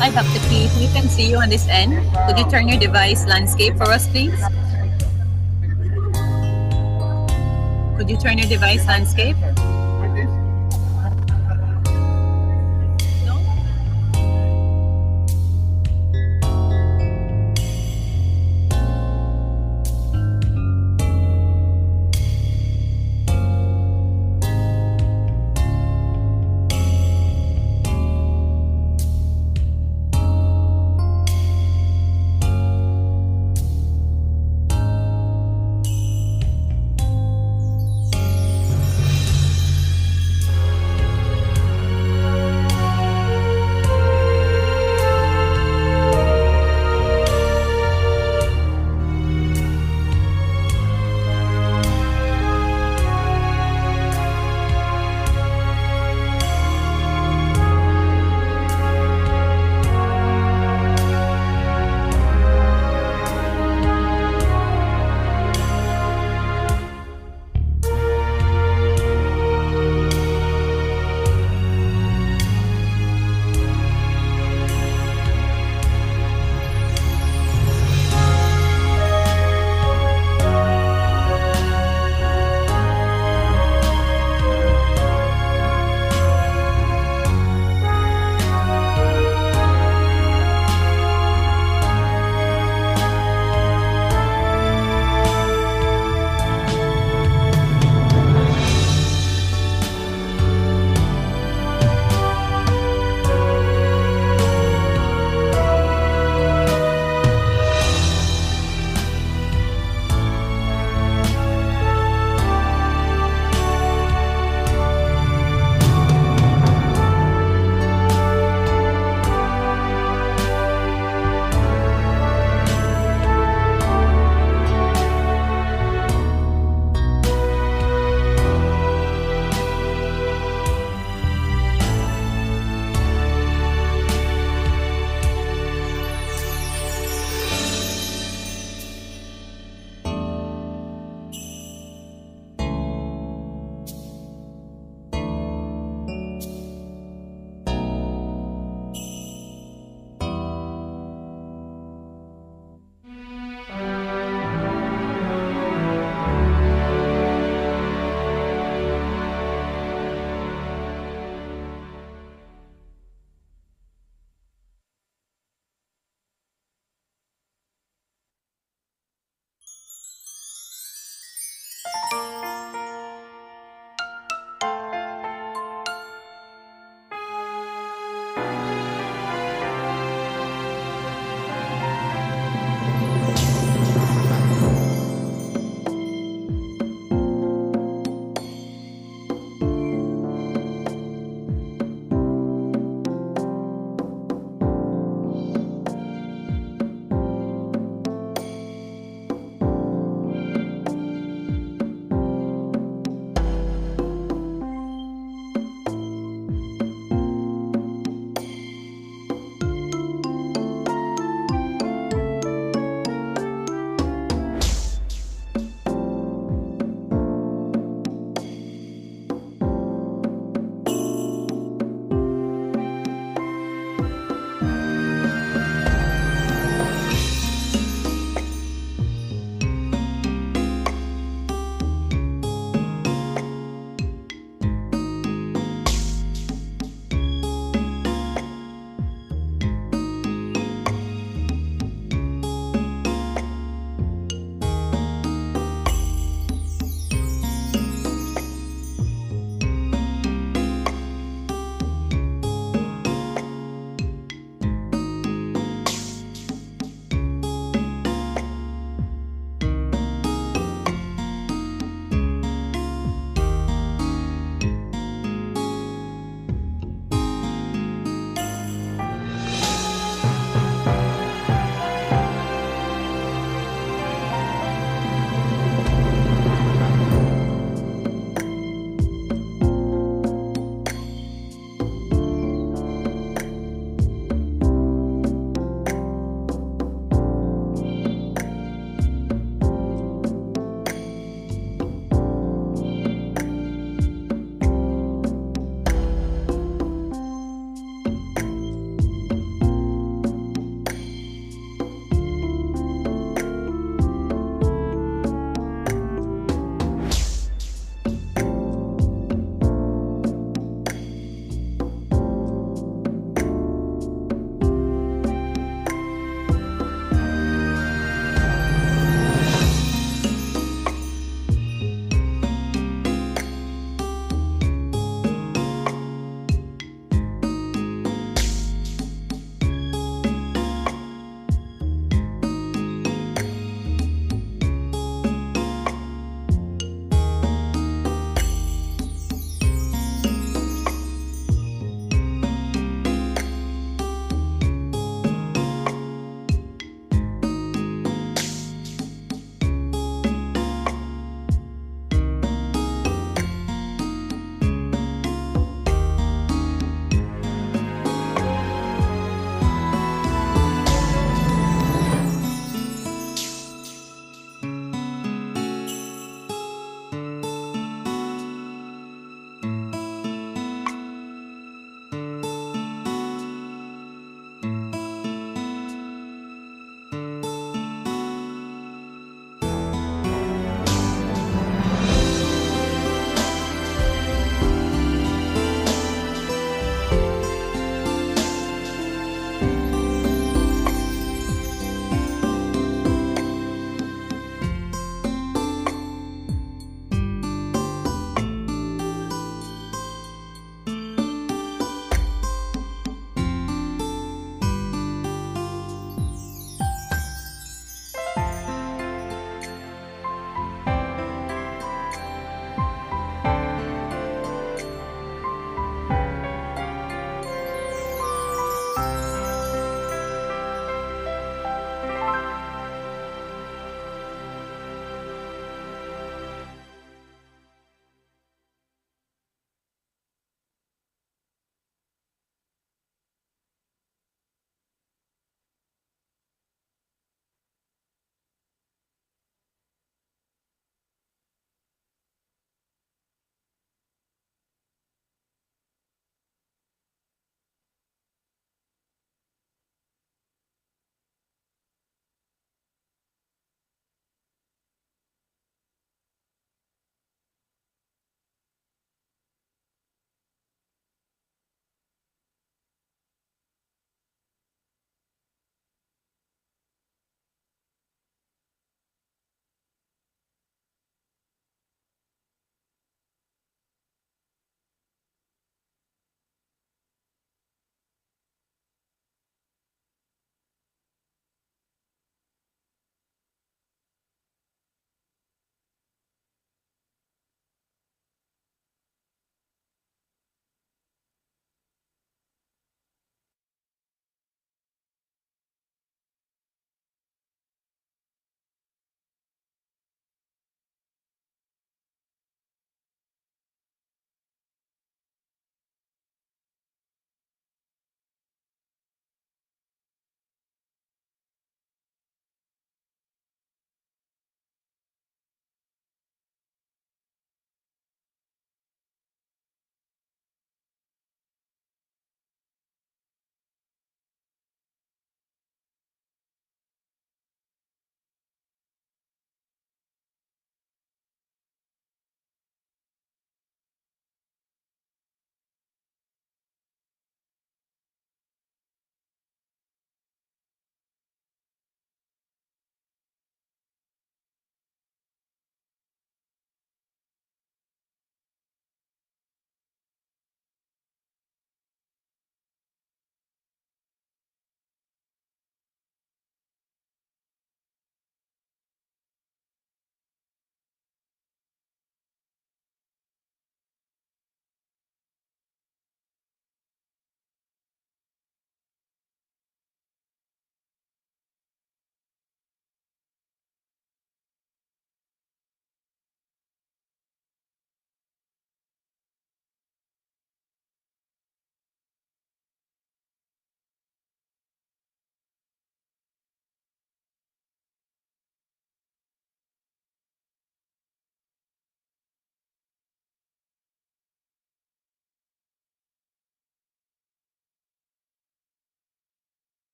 Hi, Dr. P. We can see you on this end. Could you turn your device landscape for us, please? Could you turn your device landscape? No?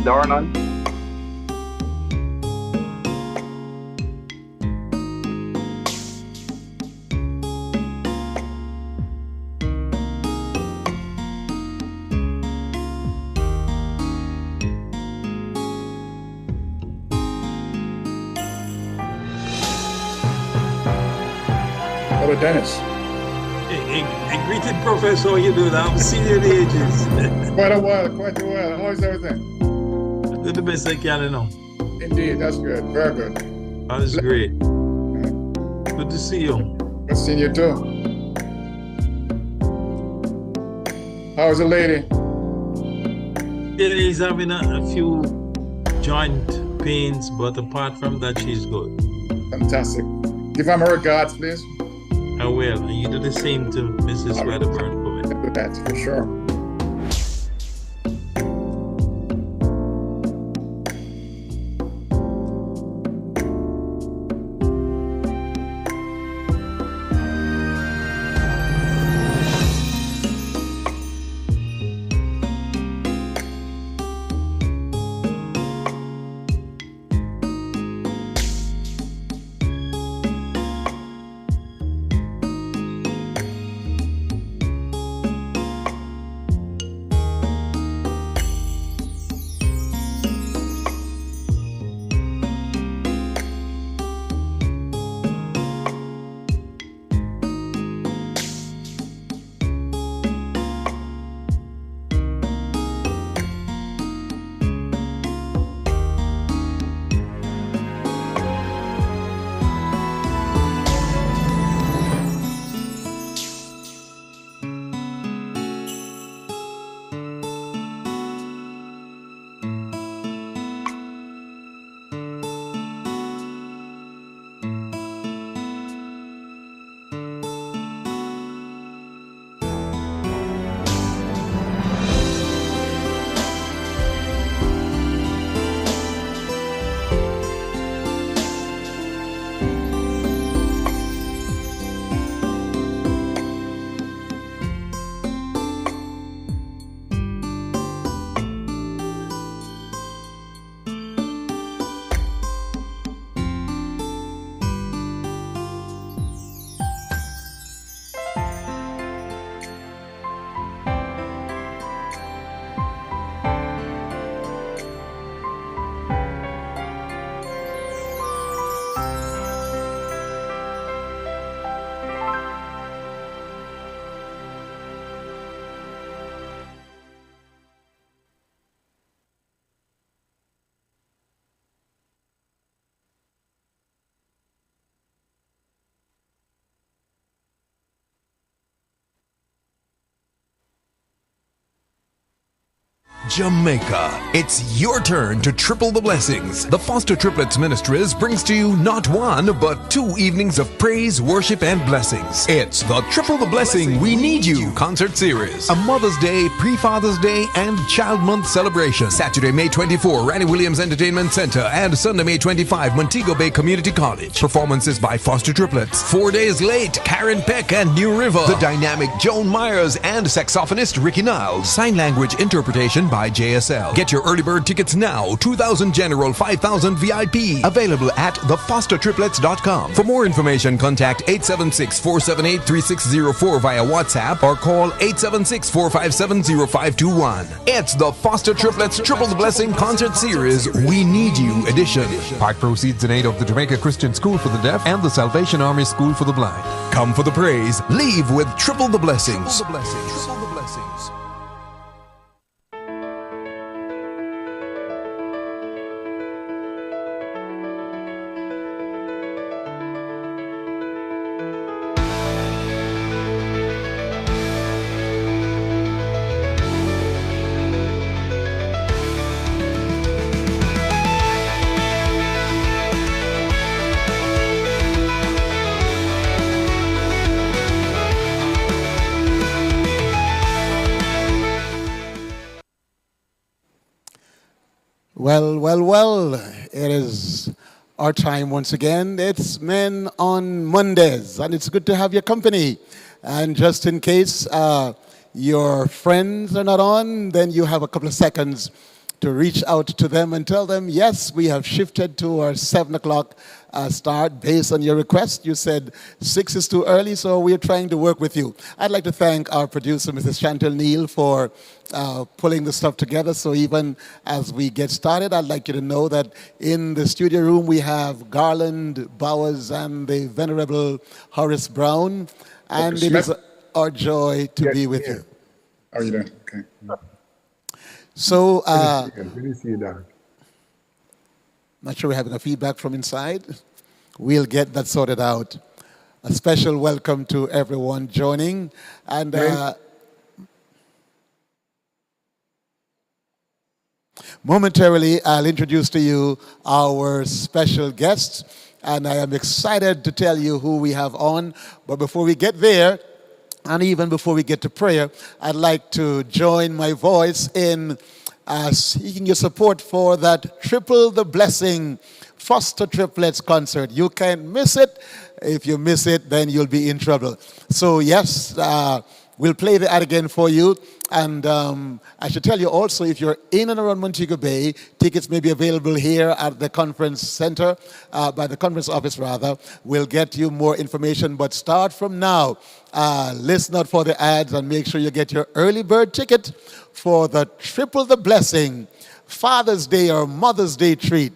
or none? Hello, Dennis. A greeted professor, you do that. I'm seen you in the ages. Quite a while. How is everything? Do the best I can, you know. Indeed, that's good. Very good. That's great. Good to see you. Good seeing you too. How's the lady? Yeah, he's having a few joint pains, but apart from that, she's good. Fantastic. Give her my regards, please. I will. And you do the same to Mrs. Wedderburn for me. I'll do that for sure. Jamaica. It's your turn to triple the blessings. The Foster Triplets Ministries brings to you not one, but 2 evenings of praise, worship, and blessings. It's the Triple the Blessing We Need You concert series. A Mother's Day, Pre-Father's Day, and Child Month celebration. Saturday, May 24, Randy Williams Entertainment Center, and Sunday, May 25, Montego Bay Community College. Performances by Foster Triplets. 4 days late, Karen Peck and New River. The dynamic Joan Myers and saxophonist Ricky Niles. Sign language interpretation by JSL. Get your early bird tickets now. 2,000 general, 5,000 VIP. Available at thefostertriplets.com. For more information, contact 876-478-3604 via WhatsApp or call 876-457-0521. It's the Foster Triplets Triple the Blessing Concert Series We Need You edition. Part proceeds in aid of the Jamaica Christian School for the Deaf and the Salvation Army School for the Blind. Come for the praise. Leave with triple the blessings. Triple the blessings. Triple the blessings. Well, it is our time once again. It's Men on Mondays, and it's good to have your company. And just in case your friends are not on, then you have a couple of seconds to reach out to them and tell them, yes, we have shifted to our 7 o'clock start based on your request. You said 6 is too early, so we're trying to work with you. I'd like to thank our producer, Mrs. Chantal Neal, for pulling the stuff together. So even as we get started, I'd like you to know that in the studio room we have Garland Bowers and the Venerable Horace Brown. And it is our joy to be with you. How are you doing? Okay. So, good to see you, Doc. not sure we're having a feedback from inside. We'll get that sorted out. A special welcome to everyone joining. And momentarily, I'll introduce to you our special guests. And I am excited to tell you who we have on. But before we get there, and even before we get to prayer, I'd like to join my voice in seeking your support for that Triple the Blessing Foster Triplets concert. You can't miss it. If you miss it, then you'll be in trouble. So yes, we'll play the ad again for you. And I should tell you also, if you're in and around Montego Bay, tickets may be available here at the conference center, by the conference office rather. We'll get you more information, but start from now. Listen out for the ads and make sure you get your early bird ticket for the Triple the Blessing Father's Day or Mother's Day treat.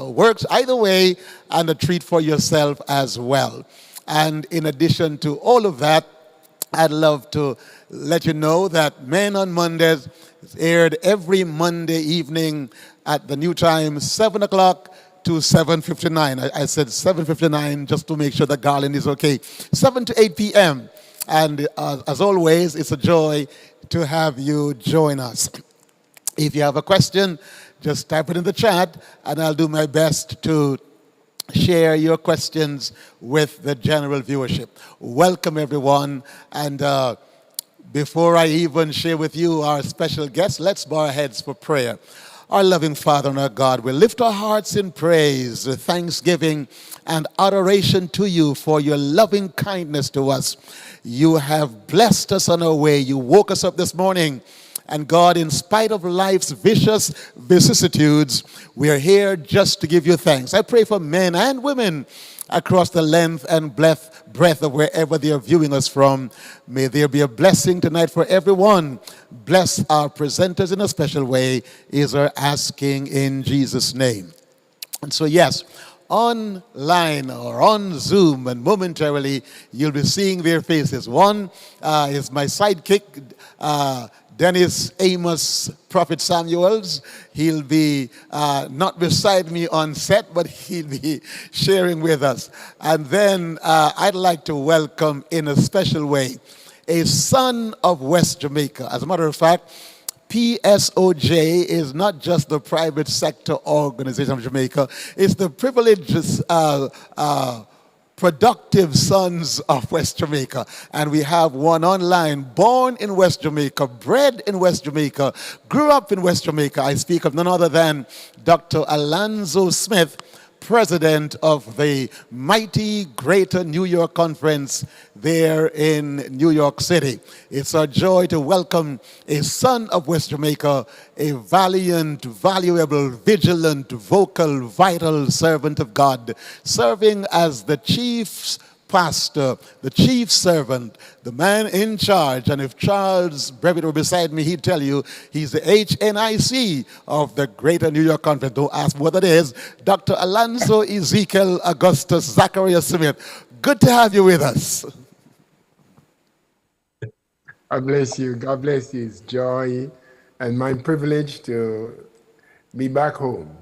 Works either way, and a treat for yourself as well. And in addition to all of that, I'd love to let you know that Men on Mondays is aired every Monday evening at the new time, 7 o'clock to 7:59. I said 7:59 just to make sure that Garland is okay. 7 to 8 p.m. And as always, it's a joy to have you join us. If you have a question, just type it in the chat, and I'll do my best to share your questions with the general viewership. Welcome, everyone. And before I even share with you our special guest, let's bow our heads for prayer. Our loving Father and our God, we lift our hearts in praise, thanksgiving, and adoration to you for your loving kindness to us. You have blessed us on our way. You woke us up this morning. And God, in spite of life's vicious vicissitudes, we are here just to give you thanks. I pray for men and women across the length and breadth of wherever they are viewing us from. May there be a blessing tonight for everyone. Bless our presenters in a special way, is our asking in Jesus' name. And so, yes, online or on Zoom, and momentarily you'll be seeing their faces. One is my sidekick, Dennis Amos Prophet Samuels. He'll be not beside me on set, but he'll be sharing with us. And then I'd like to welcome in a special way a son of West Jamaica. As a matter of fact, PSOJ is not just the private sector organization of Jamaica, it's the privileged productive sons of West Jamaica. And we have one online, born in West Jamaica, bred in West Jamaica, grew up in West Jamaica. I speak of none other than Dr. Alonzo Smith, president of the mighty Greater New York Conference there in New York City. It's our joy to welcome a son of West Jamaica, a valiant, valuable, vigilant, vocal, vital servant of God, serving as the chief pastor, the chief servant, the man in charge. And if Charles Brevitt were beside me, he'd tell you he's the HNIC of the Greater New York Conference. Don't ask what it is. Dr. Alonzo Ezekiel Augustus Zachariah Smith. Good to have you with us. God bless you. God bless you. It's joy and my privilege to be back home.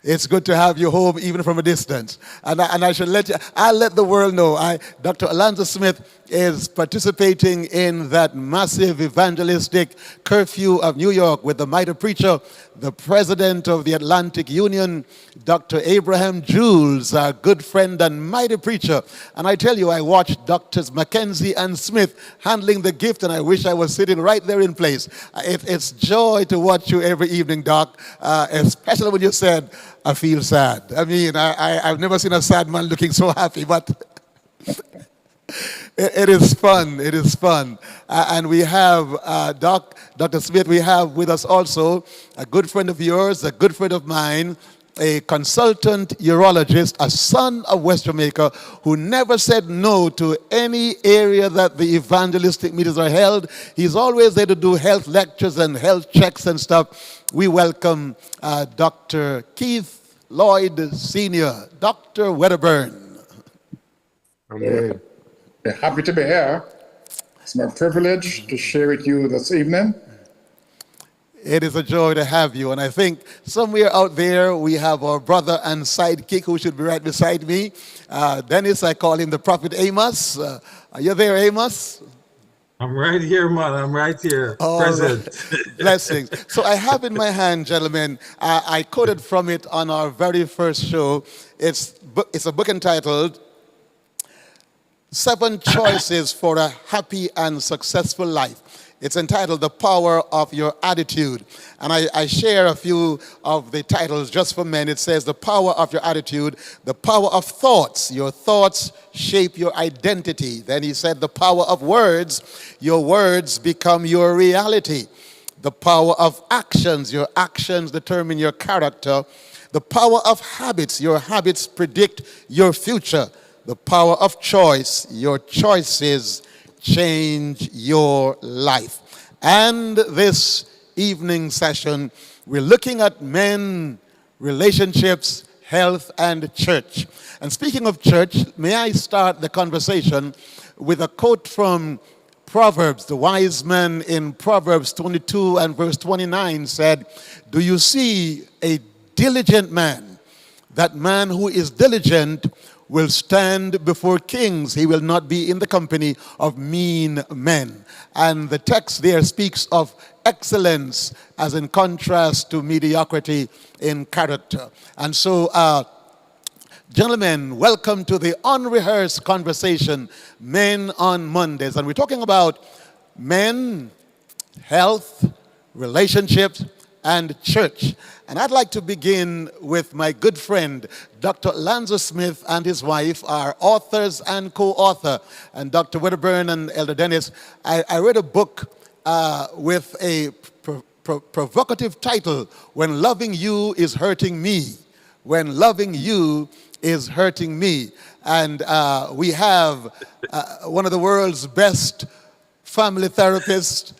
It's good to have you home, even from a distance. And I should I'll let the world know. Dr. Alonzo Smith is participating in that massive evangelistic curfew of New York with the mighty preacher, the president of the Atlantic Union, Dr. Abraham Jules, our good friend and mighty preacher. And I tell you, I watched Drs. Mackenzie and Smith handling the gift, and I wish I was sitting right there in place. It's joy to watch you every evening, Doc, especially when you said, I feel sad. I mean, I've never seen a sad man looking so happy, but It is fun. It is fun. And we have Dr. Smith, we have with us also a good friend of yours, a good friend of mine, a consultant urologist, a son of West Jamaica, who never said no to any area that the evangelistic meetings are held. He's always there to do health lectures and health checks and stuff. We welcome Dr. Keith Lloyd Sr., Dr. Wedderburn. Amen. Yeah, happy to be here. It's my privilege to share with you this evening. It is a joy to have you. And I think somewhere out there we have our brother and sidekick who should be right beside me. Dennis, I call him the Prophet Amos. Are you there, Amos? I'm right here, man. I'm right here, present. Right. Blessings. So I have in my hand, gentlemen, I quoted from it on our very first show. It's a book entitled 7 Choices for a Happy and Successful Life. It's entitled The Power of Your Attitude. And I share a few of the titles just for men. It says the power of your attitude, the power of thoughts. Your thoughts shape your identity. Then he said the power of words. Your words become your reality. The power of actions. Your actions determine your character. The power of habits. Your habits predict your future. The power of choice. Your choices change your life. And this evening session, we're looking at men, relationships, health, and church. And speaking of church, may I start the conversation with a quote from Proverbs. The wise man in Proverbs 22 and verse 29 said, "Do you see a diligent man? That man who is diligent will stand before kings. He will not be in the company of mean men." And the text there speaks of excellence as in contrast to mediocrity in character. And so, gentlemen, welcome to the unrehearsed conversation, Men on Mondays. And we're talking about men, health, relationships, and church. And I'd like to begin with my good friend, Dr. Lanza Smith and his wife are authors and co-author. And Dr. Wedderburn and Elder Dennis, I read a book with a provocative title, When Loving You is Hurting Me. When Loving You is Hurting Me. And we have one of the world's best family therapists,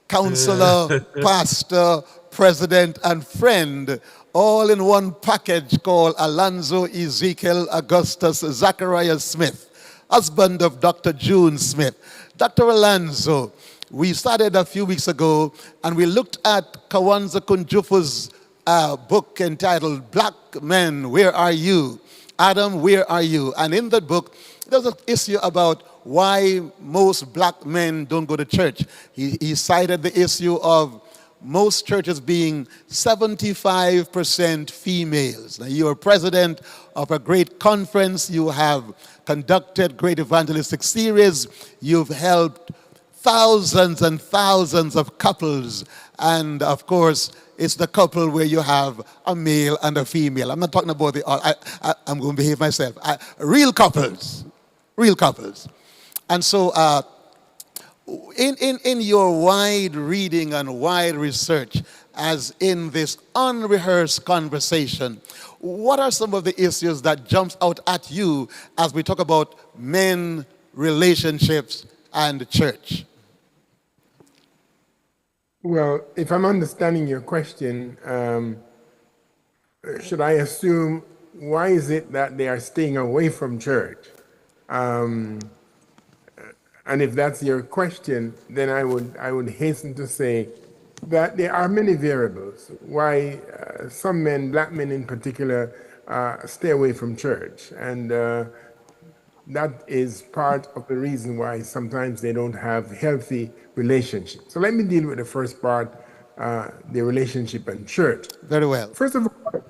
counselor, pastor, president, and friend, all in one package called Alonzo Ezekiel Augustus Zachariah Smith, husband of Dr. June Smith. Dr. Alonzo, we started a few weeks ago and we looked at Kawanza Kunjufu's book entitled Black Men, Where Are You? Adam, Where Are You? And in that book, there's an issue about why most black men don't go to church. He cited the issue of most churches being 75% females. Now, you are president of a great conference. You have conducted great evangelistic series. You've helped thousands and thousands of couples. And, of course, it's the couple where you have a male and a female. I'm not talking about I'm going to behave myself. Real couples. Real couples. And so, in your wide reading and wide research, as in this unrehearsed conversation, what are some of the issues that jumps out at you as we talk about men, relationships, and church? Well, if I'm understanding your question, should I assume why is it that they are staying away from church? And if that's your question, then I would hasten to say that there are many variables why some men, black men in particular, stay away from church. And that is part of the reason why sometimes they don't have healthy relationships. So let me deal with the first part, the relationship and church. Very well. First of all,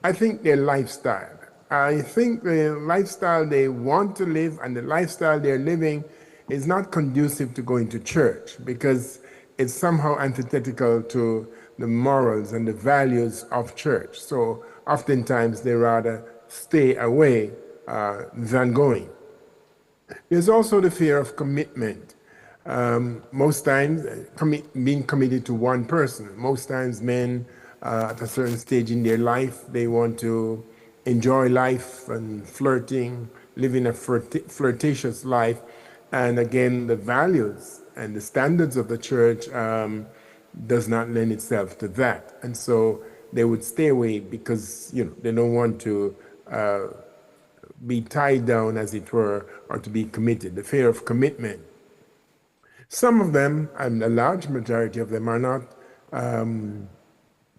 I think their lifestyle. I think the lifestyle they want to live and the lifestyle they're living is not conducive to going to church because it's somehow antithetical to the morals and the values of church. So oftentimes they rather stay away than going. There's also the fear of commitment. Most times, being committed to one person. Most times, men at a certain stage in their life, they want to enjoy life and flirting, living a flirtatious life. And again, the values and the standards of the church does not lend itself to that. And so they would stay away because, they don't want to be tied down, as it were, or to be committed, the fear of commitment. Some of them, and a large majority of them, are not,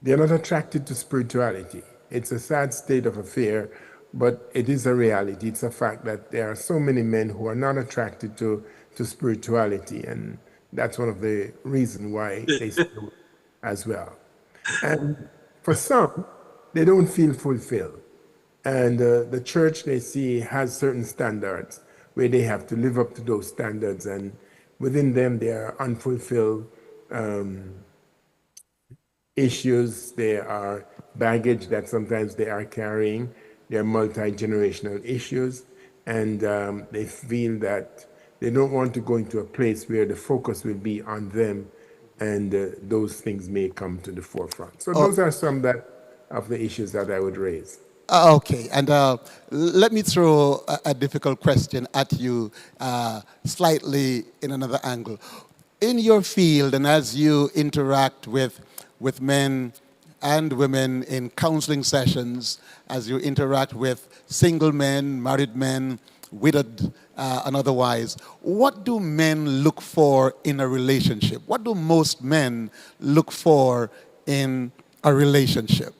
they're not attracted to spirituality. It's a sad state of affair, but it is a reality. It's a fact that there are so many men who are not attracted to spirituality, and that's one of the reasons why they stay away as well. And for some, they don't feel fulfilled. And the church, they see, has certain standards where they have to live up to those standards, and within them there are unfulfilled issues. There are baggage that sometimes they are carrying. There are multi-generational issues, and they feel that they don't want to go into a place where the focus will be on them, and those things may come to the forefront. So those are some of the issues that I would raise. Okay, and let me throw a difficult question at you slightly in another angle. In your field, and as you interact with men and women in counseling sessions, as you interact with single men, married men, widowed and otherwise, what do men look for in a relationship? What do most men look for in a relationship?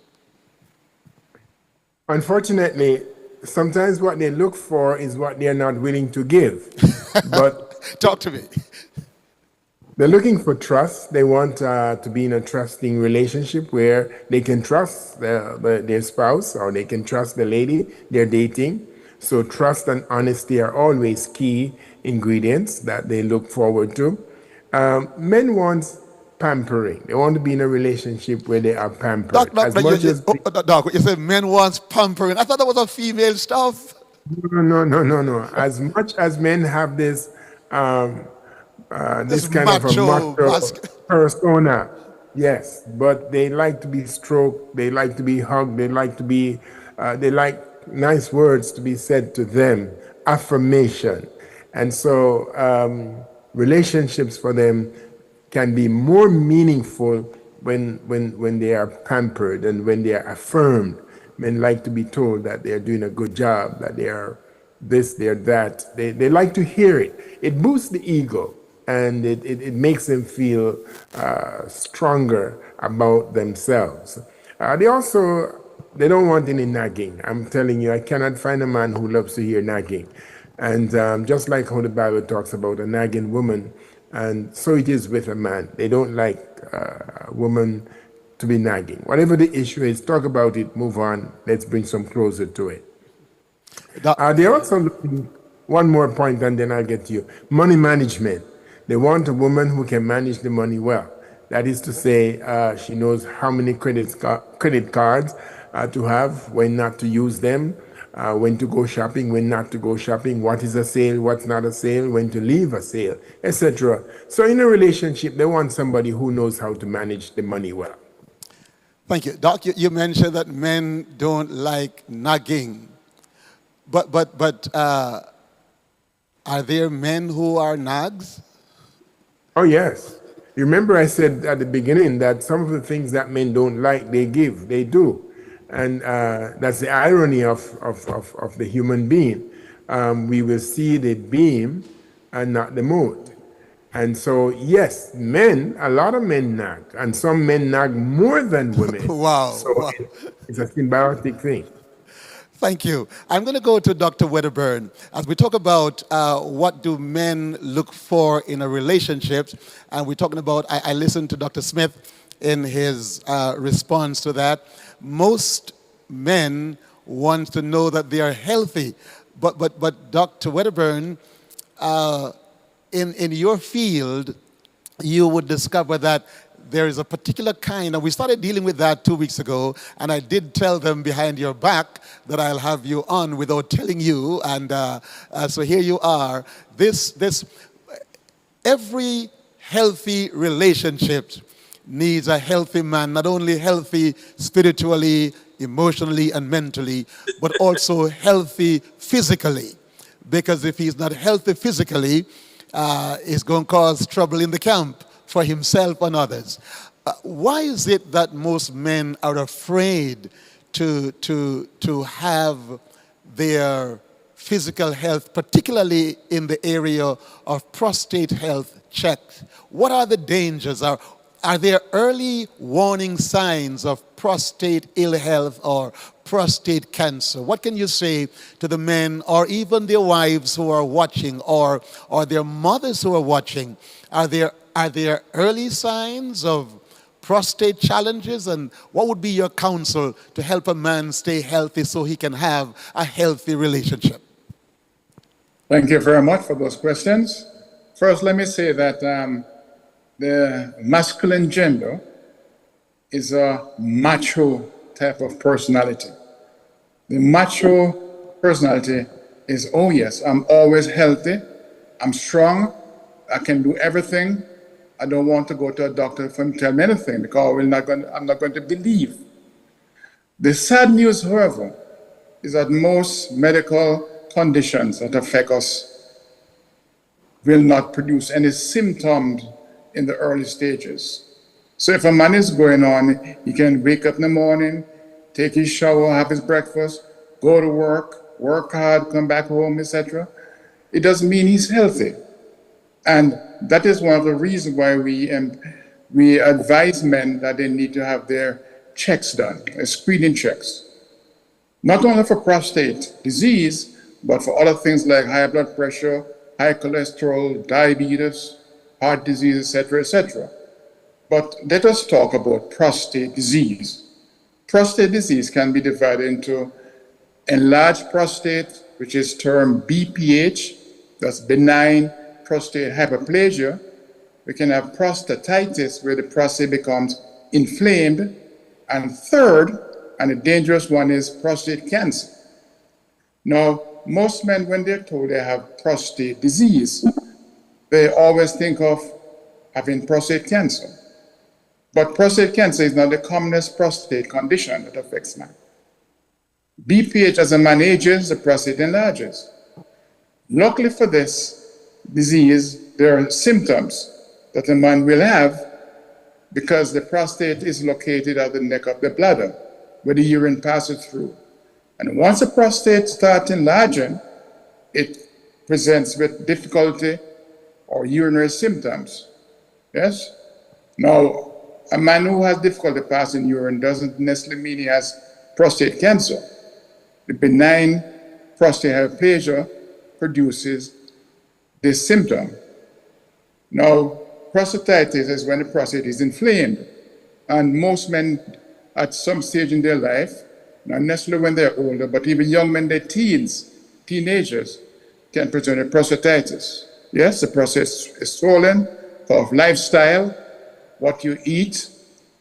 Unfortunately, sometimes what they look for is what they're not willing to give. But talk to me. They're looking for trust. They want to be in a trusting relationship where they can trust their spouse, or they can trust the lady they're dating. So trust and honesty are always key ingredients that they look forward to. Men want pampering. They want to be in a relationship where they are pampered. Doc, you said men want pampering. I thought that was a female stuff. No. As much as men have this this kind of a macho persona, yes, but they like to be stroked, they like to be hugged, they like nice words to be said to them, affirmation. And so relationships for them can be more meaningful when they are pampered and when they are affirmed. Men like to be told that they are doing a good job, that they are this, they are that. They like to hear it. It boosts the ego, and it makes them feel stronger about themselves. They don't want any nagging. I'm telling you, I cannot find a man who loves to hear nagging. And just like how the Bible talks about a nagging woman, and so it is with a man. They don't like a woman to be nagging. Whatever the issue is, talk about it, move on. Let's bring some closer to it. They're also looking, one more point and then I'll get to you. Money management. They want a woman who can manage the money well. That is to say, she knows how many credit cards to have, when not to use them, when to go shopping, when not to go shopping, what is a sale, what's not a sale, when to leave a sale, etc. So in a relationship, they want somebody who knows how to manage the money well. Thank you. Doc, you mentioned that men don't like nagging. But are there men who are nags? Oh, yes. You remember I said at the beginning that some of the things that men don't like, they give, they do. And that's the irony of the human being. We will see the beam and not the mote. And so, yes, a lot of men nag, and some men nag more than women. Wow. So it's a symbiotic thing. Thank you. I'm going to go to Dr. Wedderburn. As we talk about what do men look for in a relationship, and we're talking about, I listened to Dr. Smith in his response to that. Most men want to know that they are healthy. But Dr. Wedderburn, in your field, you would discover that there is a particular kind, and we started dealing with that 2 weeks ago, and I did tell them behind your back that I'll have you on without telling you, and so here you are. Every healthy relationship needs a healthy man, not only healthy spiritually, emotionally, and mentally, but also healthy physically. Because if he's not healthy physically, it's going to cause trouble in the camp for himself and others. Why is it that most men are afraid to have their physical health, particularly in the area of prostate health, checked? What are the dangers? Are there early warning signs of prostate ill health or prostate cancer? What can you say to the men or even their wives who are watching or their mothers who are watching? Are there early signs of prostate challenges? And what would be your counsel to help a man stay healthy so he can have a healthy relationship? Thank you very much for those questions. First, let me say that the masculine gender is a macho type of personality. The macho personality is, oh yes, I'm always healthy, I'm strong, I can do everything. I don't want to go to a doctor for him to tell me anything because I'm not going to believe. The sad news, however, is that most medical conditions that affect us will not produce any symptoms in the early stages. So if a man is going on, he can wake up in the morning, take his shower, have his breakfast, go to work hard, come back home, etc. It doesn't mean he's healthy. And that is one of the reasons why we advise men that they need to have their checks done, screening checks. Not only for prostate disease, but for other things like high blood pressure, high cholesterol, diabetes, heart disease, etc., etc. But let us talk about prostate disease. Prostate disease can be divided into enlarged prostate, which is termed BPH, that's benign prostate hyperplasia. We can have prostatitis, where the prostate becomes inflamed. And third, and the dangerous one, is prostate cancer. Now, most men, when they're told they have prostate disease, they always think of having prostate cancer. But prostate cancer is not the commonest prostate condition that affects men. BPH, as a man ages, the prostate enlarges. Luckily for this disease, there are symptoms that a man will have because the prostate is located at the neck of the bladder, where the urine passes through. And once the prostate starts enlarging, it presents with difficulty or urinary symptoms. Yes? Now, a man who has difficulty passing urine doesn't necessarily mean he has prostate cancer. The benign prostate hyperplasia produces this symptom. Now, prostatitis is when the prostate is inflamed. And most men at some stage in their life, not necessarily when they're older, but even young men, they're teenagers, can present with prostatitis. Yes, the prostate is swollen because of lifestyle, what you eat,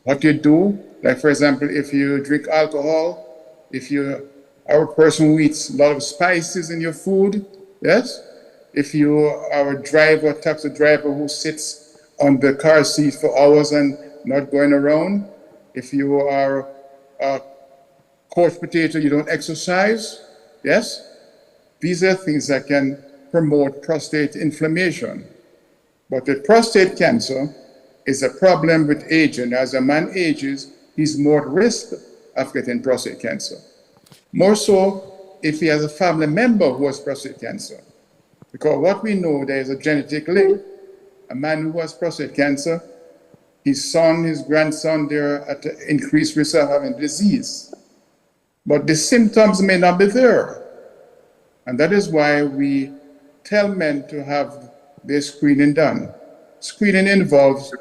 what you do. Like, for example, if you drink alcohol, if you are a person who eats a lot of spices in your food, yes? If you are a driver, taxi driver who sits on the car seat for hours and not going around, if you are a couch potato, you don't exercise, yes? These are things that can promote prostate inflammation. But the prostate cancer is a problem with aging. As a man ages, he's more at risk of getting prostate cancer. More so if he has a family member who has prostate cancer. Because what we know, there is a genetic link. A man who has prostate cancer, his son, his grandson, they're at increased risk of having disease. But the symptoms may not be there. And that is why we tell men to have their screening done. Screening involves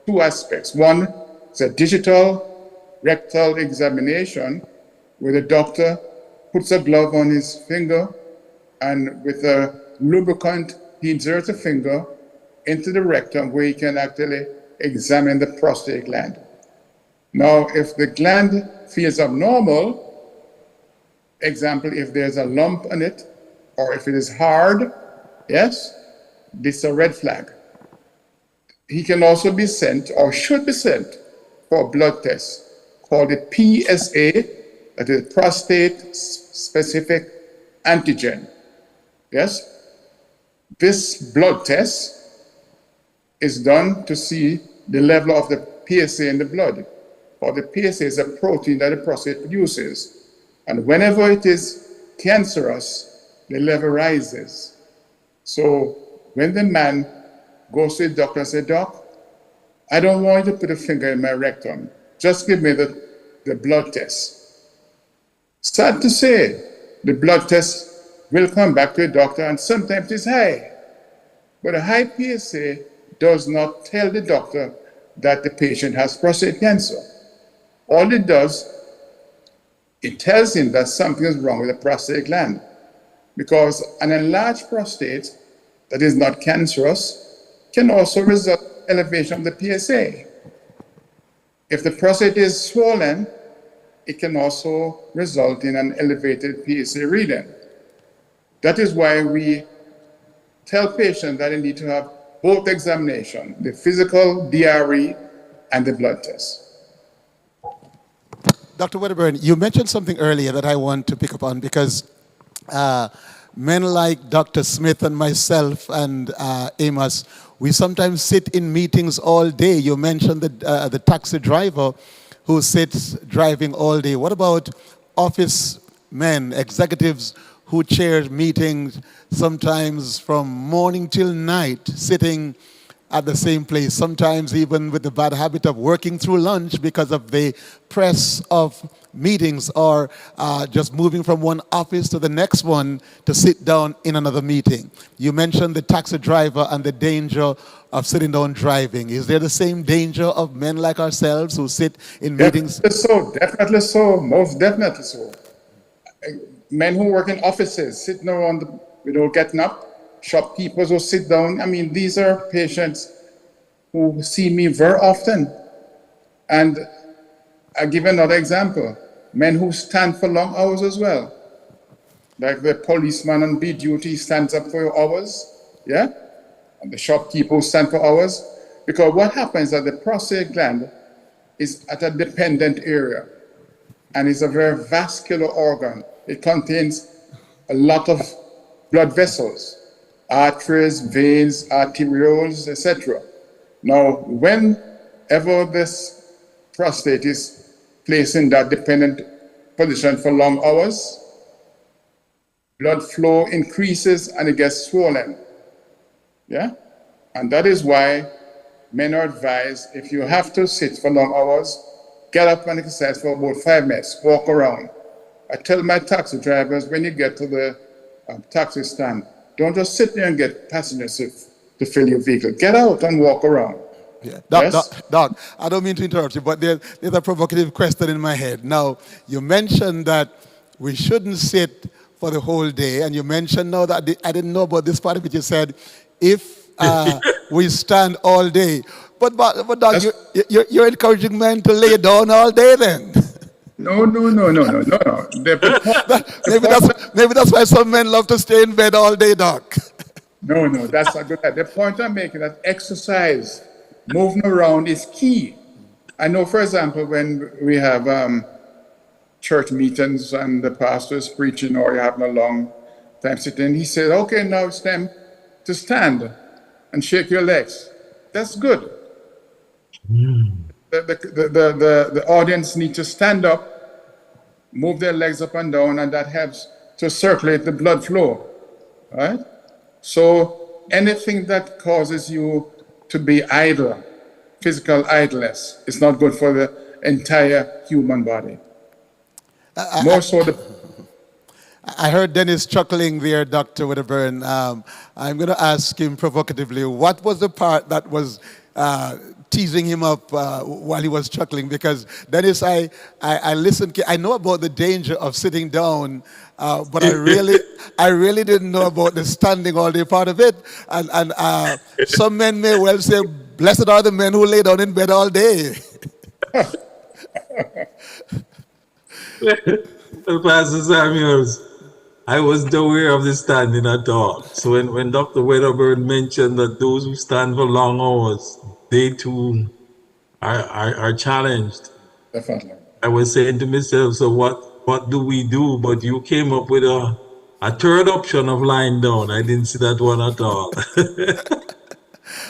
two aspects. One is a digital rectal examination where the doctor puts a glove on his finger and with a lubricant, he inserts a finger into the rectum where he can actually examine the prostate gland. Now, if the gland feels abnormal, example, if there's a lump on it, or if it is hard, yes, this is a red flag. He can also be sent, or should be sent, for a blood test called the PSA, that is prostate specific antigen. Yes? This blood test is done to see the level of the PSA in the blood. Or the PSA is a protein that the prostate produces. And whenever it is cancerous, the level rises. So when the man goes to the doctor and says, "Doc, I don't want you to put a finger in my rectum. Just give me the blood test." Sad to say, the blood test will come back to the doctor and sometimes it's high. But a high PSA does not tell the doctor that the patient has prostate cancer. All it does, it tells him that something is wrong with the prostate gland, because an enlarged prostate that is not cancerous can also result in elevation of the PSA. If the prostate is swollen, it can also result in an elevated PSA reading. That is why we tell patients that they need to have both examinations, the physical DRE and the blood test. Dr. Wedderburn, you mentioned something earlier that I want to pick up on, because men like Dr. Smith and myself and Amos, we sometimes sit in meetings all day. You mentioned the taxi driver who sits driving all day. What about office men, executives who chair meetings sometimes from morning till night, sitting at the same place, sometimes even with the bad habit of working through lunch because of the press of meetings, or just moving from one office to the next one to sit down in another meeting? You mentioned the taxi driver and the danger of sitting down driving. Is there the same danger of men like ourselves who sit in meetings? Definitely so, most definitely so. Men who work in offices, sitting around, getting up, shopkeepers who sit down. I mean, these are patients who see me very often. And I give another example. Men who stand for long hours as well. Like the policeman on beat duty stands up for hours, yeah? And the shopkeeper who stands for hours. Because what happens is that the prostate gland is at a dependent area, and it's a very vascular organ. It contains a lot of blood vessels, arteries, veins, arterioles, etc. Now, whenever this prostate is placed in that dependent position for long hours, blood flow increases and it gets swollen. Yeah? And that is why men are advised, if you have to sit for long hours, get up and exercise for about 5 minutes, walk around. I tell my taxi drivers, when you get to the taxi stand, don't just sit there and get passengers to fill your vehicle. Get out and walk around. Yeah. Yes? Doc, I don't mean to interrupt you, but there's a provocative question in my head. Now, you mentioned that we shouldn't sit for the whole day, and you mentioned now that I didn't know about this part of it. You said, if we stand all day. But Doc, you're encouraging men to lay down all day then. No. Maybe that's why some men love to stay in bed all day, Doc. No, that's not good. The point I'm making is that exercise, moving around is key. I know, for example, when we have church meetings and the pastor is preaching or you're having a long time sitting, he says, okay, now it's time to stand and shake your legs. That's good. The audience needs to stand up, move their legs up and down, and that helps to circulate the blood flow, right? So anything that causes you to be idle, physical idleness, is not good for the entire human body. I heard Dennis chuckling there, Dr. Wedderburn. I'm going to ask him provocatively, what was the part that was teasing him up while he was chuckling? Because Dennis, I listened. I know about the danger of sitting down, but I really didn't know about the standing all day part of it. And some men may well say, blessed are the men who lay down in bed all day. Well, Pastor Samuels, I wasn't aware of the standing at all. So when Dr. Wedderburn mentioned that those who stand for long hours, they too are challenged. Definitely. I was saying to myself, so what do we do? But you came up with a third option of lying down. I didn't see that one at all.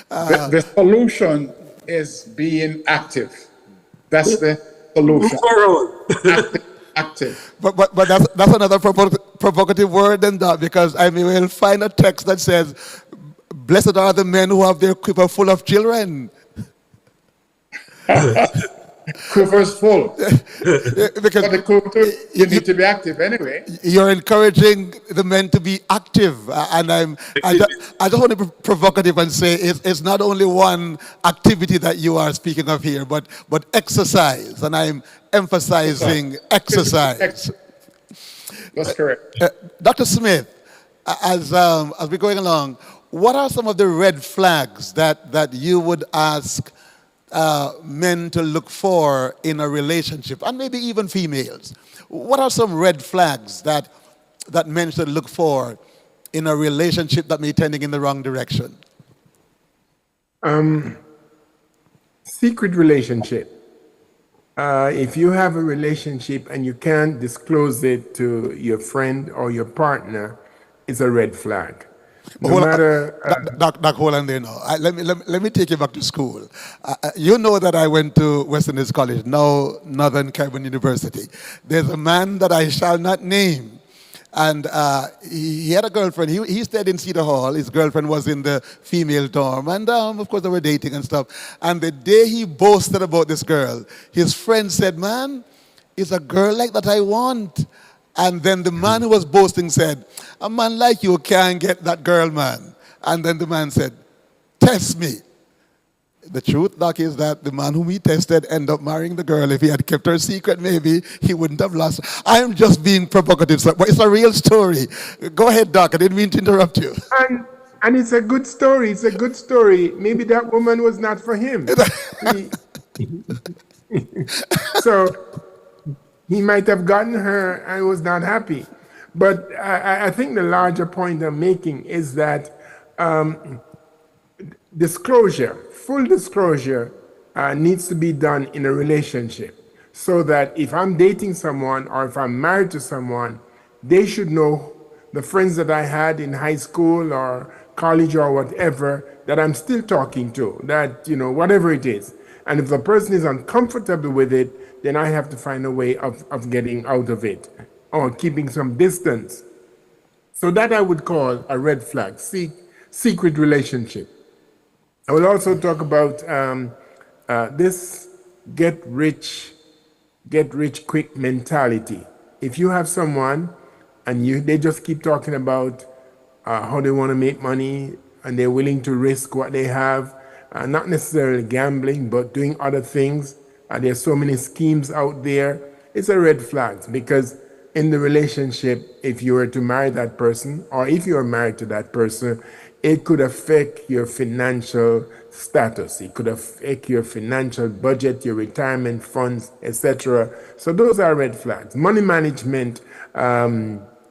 The solution is being active. That's the solution. Active. But that's another provocative word than that, because I mean, we'll find a text that says, blessed are the men who have their quiver full of children. Quiver's full. Because But the quiver, you need to be active anyway. you're encouraging the men to be active, and I just want to be provocative and say it's not only one activity that you are speaking of here, but exercise, and I'm emphasizing exercise. That's correct. Dr. Smith, as we're going along, what are some of the red flags that you would ask men to look for in a relationship, and maybe even females? What are some red flags that men should look for in a relationship that may be tending in the wrong direction? Secret relationship. If you have a relationship and you can't disclose it to your friend or your partner, it's a red flag. No matter. Doc, hold on there now. Let me take you back to school. You know that I went to Western Hills College, now Northern Caribbean University. There's a man that I shall not name, and he had a girlfriend. He stayed in Cedar Hall. His girlfriend was in the female dorm, and of course they were dating and stuff. And the day he boasted about this girl, his friend said, "Man, it's a girl like that I want." And then the man who was boasting said, "A man like you can't get that girl, man." And then the man said, "Test me." The truth, Doc, is that the man whom he tested ended up marrying the girl. If he had kept her secret, maybe he wouldn't have lost. I'm just being provocative, sir, but it's a real story. Go ahead, Doc. I didn't mean to interrupt you. And it's a good story. It's a good story. Maybe that woman was not for him. So he might have gotten her and was not happy. But I think the larger point I'm making is that disclosure, full disclosure, needs to be done in a relationship, so that if I'm dating someone or if I'm married to someone, they should know the friends that I had in high school or college or whatever that I'm still talking to, that, whatever it is. And if the person is uncomfortable with it, then I have to find a way of getting out of it or keeping some distance. So that I would call a red flag, secret relationship. I will also talk about this get rich quick mentality. If you have someone and they just keep talking about how they want to make money and they're willing to risk what they have, not necessarily gambling, but doing other things. There's so many schemes out there. It's a red flag, because in the relationship, if you were to marry that person, or if you are married to that person, it could affect your financial status. It could affect your financial budget, your retirement funds, etc. So those are red flags. Money management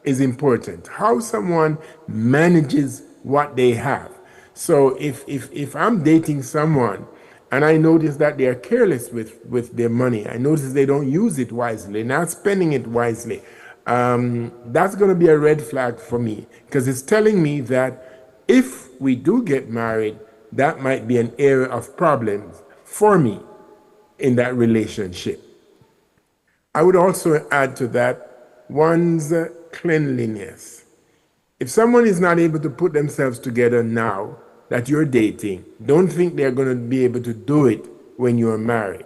is important. How someone manages what they have. So if I'm dating someone and I notice that they are careless with their money, I notice they don't use it wisely, not spending it wisely, that's going to be a red flag for me, because it's telling me that if we do get married, that might be an area of problems for me in that relationship. I would also add to that one's cleanliness. If someone is not able to put themselves together now that you're dating, don't think they're going to be able to do it when you're married.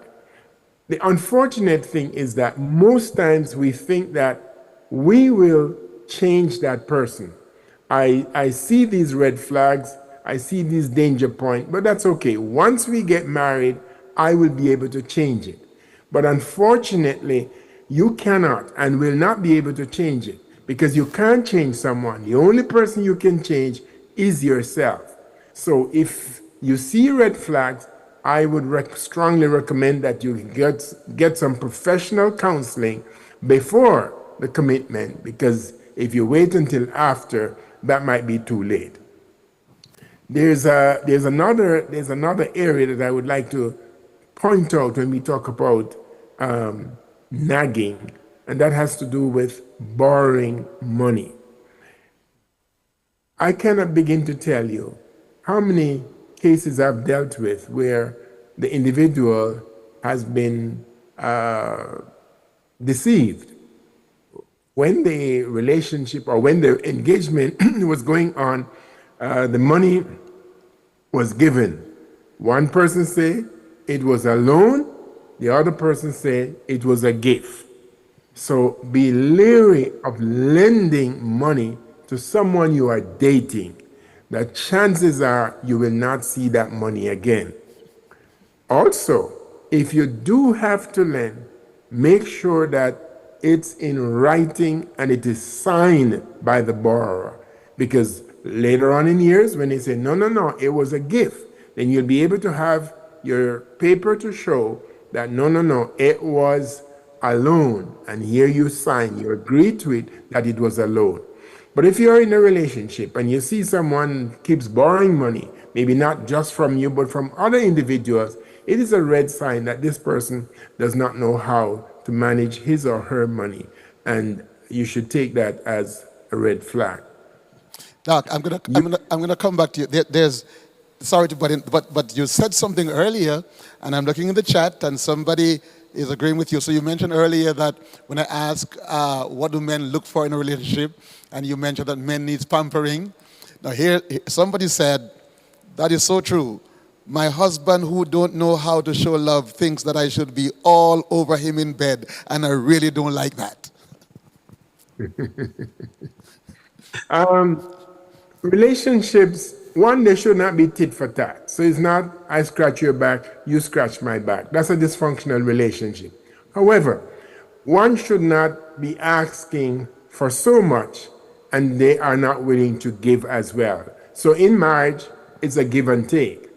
The unfortunate thing is that most times we think that we will change that person. I see these red flags, I see these danger points, but that's okay. Once we get married, I will be able to change it. But unfortunately, you cannot and will not be able to change it, because you can't change someone. The only person you can change is yourself. So if you see red flags, I would strongly recommend that you get some professional counseling before the commitment, because if you wait until after, that might be too late. There's another area that I would like to point out when we talk about nagging, and that has to do with borrowing money. I cannot begin to tell you how many cases I've dealt with where the individual has been deceived. When the relationship or when the engagement was going on, the money was given. One person say it was a loan, the other person say it was a gift. So be leery of lending money to someone you are dating. The chances are you will not see that money again. Also, if you do have to lend, make sure that it's in writing and it is signed by the borrower. Because later on in years, when they say, no, it was a gift, then you'll be able to have your paper to show that no, it was a loan. And here you sign, you agree to it that it was a loan. But if you're in a relationship and you see someone keeps borrowing money, maybe not just from you, but from other individuals, it is a red sign that this person does not know how to manage his or her money. And you should take that as a red flag. Doc, I'm gonna come back to you. Sorry to butt in, but you said something earlier, and I'm looking in the chat, and somebody is agreeing with you. So you mentioned earlier that when I ask what do men look for in a relationship, and you mentioned that men needs pampering. Now here, somebody said, that is so true. My husband who don't know how to show love thinks that I should be all over him in bed, and I really don't like that. Relationships, one, they should not be tit for tat. So it's not, I scratch your back, you scratch my back. That's a dysfunctional relationship. However, one should not be asking for so much and they are not willing to give as well. So in marriage, it's a give and take.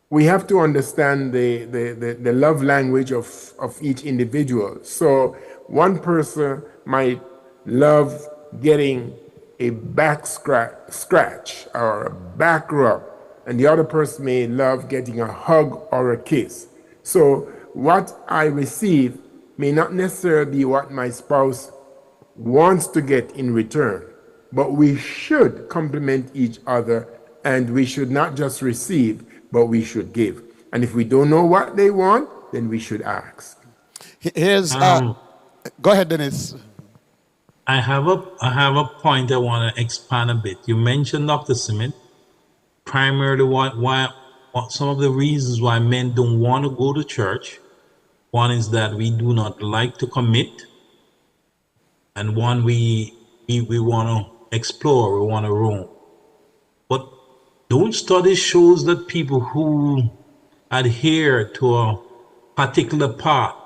We have to understand the love language of each individual. So one person might love getting a back scratch or a back rub, and the other person may love getting a hug or a kiss. So what I receive may not necessarily be what my spouse wants to get in return, but we should complement each other, and we should not just receive, but we should give. And if we don't know what they want, then we should ask. Here's go ahead, Dennis. I have a point I want to expand a bit. You mentioned, Dr. Smith, primarily why some of the reasons why men don't want to go to church. One is that we do not like to commit, and one we want to explore, we want to roam. But don't studies shows that people who adhere to a particular path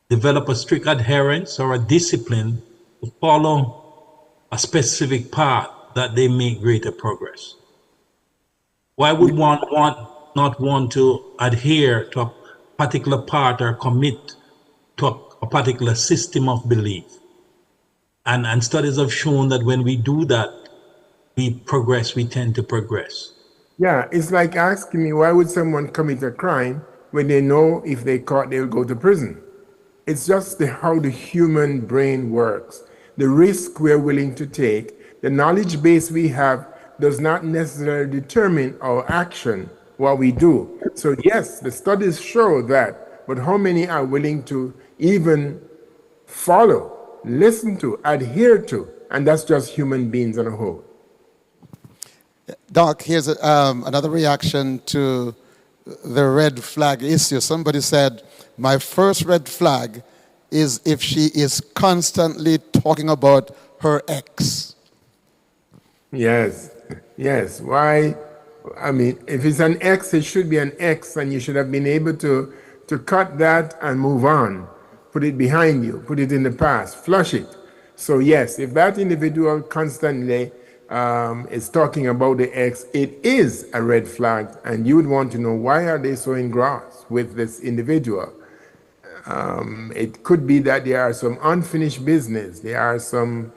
develop a strict adherence or a discipline to follow a specific path, that they make greater progress? Why would one not want to adhere to a particular path or commit to a particular system of belief? And studies have shown that when we do that, we tend to progress. Yeah, it's like asking me, why would someone commit a crime when they know if they caught, they'll go to prison? It's just how the human brain works. The risk we're willing to take, the knowledge base we have does not necessarily determine our action, what we do. So yes, the studies show that, but how many are willing to even follow, listen to, adhere to? And that's just human beings on a whole. Doc, here's another reaction to the red flag issue. Somebody said, my first red flag is if she is constantly talking about her ex. Yes. Why? I mean, if it's an ex, it should be an ex, and you should have been able to cut that and move on. Put it behind you, put it in the past, flush it. So yes, if that individual constantly is talking about the ex, it is a red flag, and you would want to know, why are they so engrossed with this individual? It could be that there are some unfinished business, there are some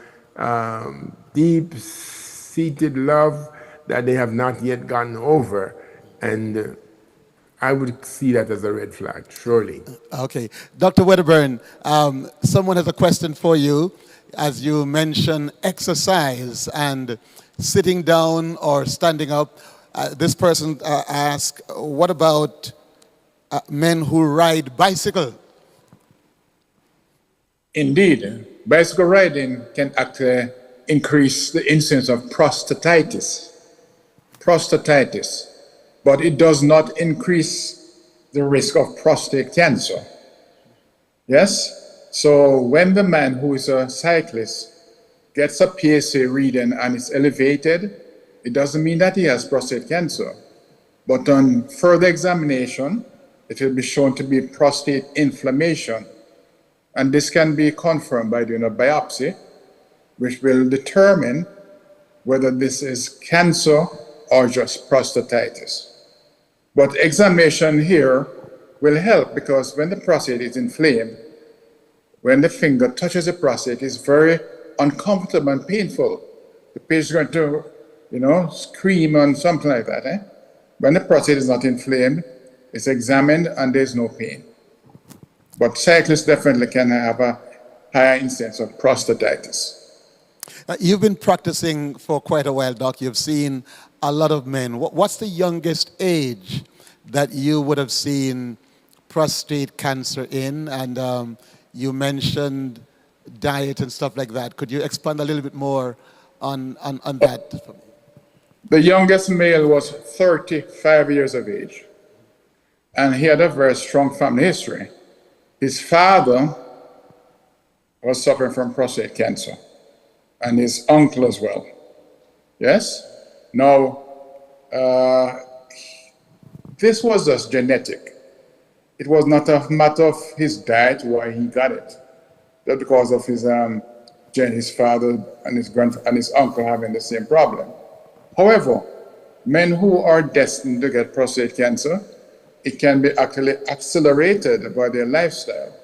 deep-seated love that they have not yet gotten over, and I would see that as a red flag, surely. Okay. Dr. Wedderburn, someone has a question for you. As you mentioned exercise and sitting down or standing up, this person asked, what about men who ride bicycle? Indeed, bicycle riding can actually increase the incidence of prostatitis, but it does not increase the risk of prostate cancer. Yes? So when the man who is a cyclist gets a PSA reading and it's elevated, it doesn't mean that he has prostate cancer. But on further examination, it will be shown to be prostate inflammation. And this can be confirmed by doing a biopsy, which will determine whether this is cancer or just prostatitis. But examination here will help, because when the prostate is inflamed, when the finger touches the prostate, it's very uncomfortable and painful. The patient is going to, scream and something like that. When the prostate is not inflamed, it's examined and there's no pain. But cyclists definitely can have a higher incidence of prostatitis. You've been practicing for quite a while, Doc. You've seen a lot of men. What's the youngest age that you would have seen prostate cancer in? And you mentioned diet and stuff like that. Could you expand a little bit more on that? The youngest male was 35 years of age, and he had a very strong family history. His father was suffering from prostate cancer, and his uncle as well. Yes? Now, this was just genetic. It was not a matter of his diet why he got it. Just because of his father and his uncle having the same problem. However, men who are destined to get prostate cancer, it can be actually accelerated by their lifestyle.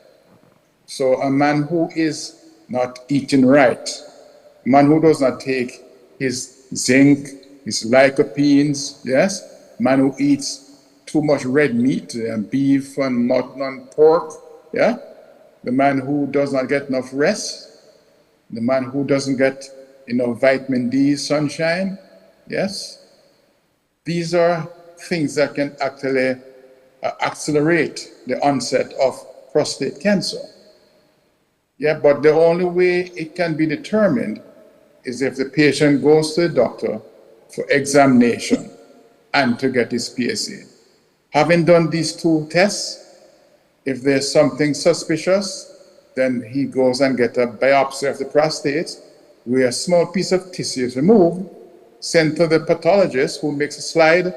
So a man who is not eating right, a man who does not take his zinc, his lycopenes, yes, man who eats too much red meat and beef and mutton and pork, yeah, the man who does not get enough rest, the man who doesn't get enough vitamin D, sunshine, yes, these are things that can actually accelerate the onset of prostate cancer. Yeah, but the only way it can be determined is if the patient goes to the doctor for examination and to get his PSA. Having done these two tests, if there's something suspicious, then he goes and gets a biopsy of the prostate, where a small piece of tissue is removed, sent to the pathologist, who makes a slide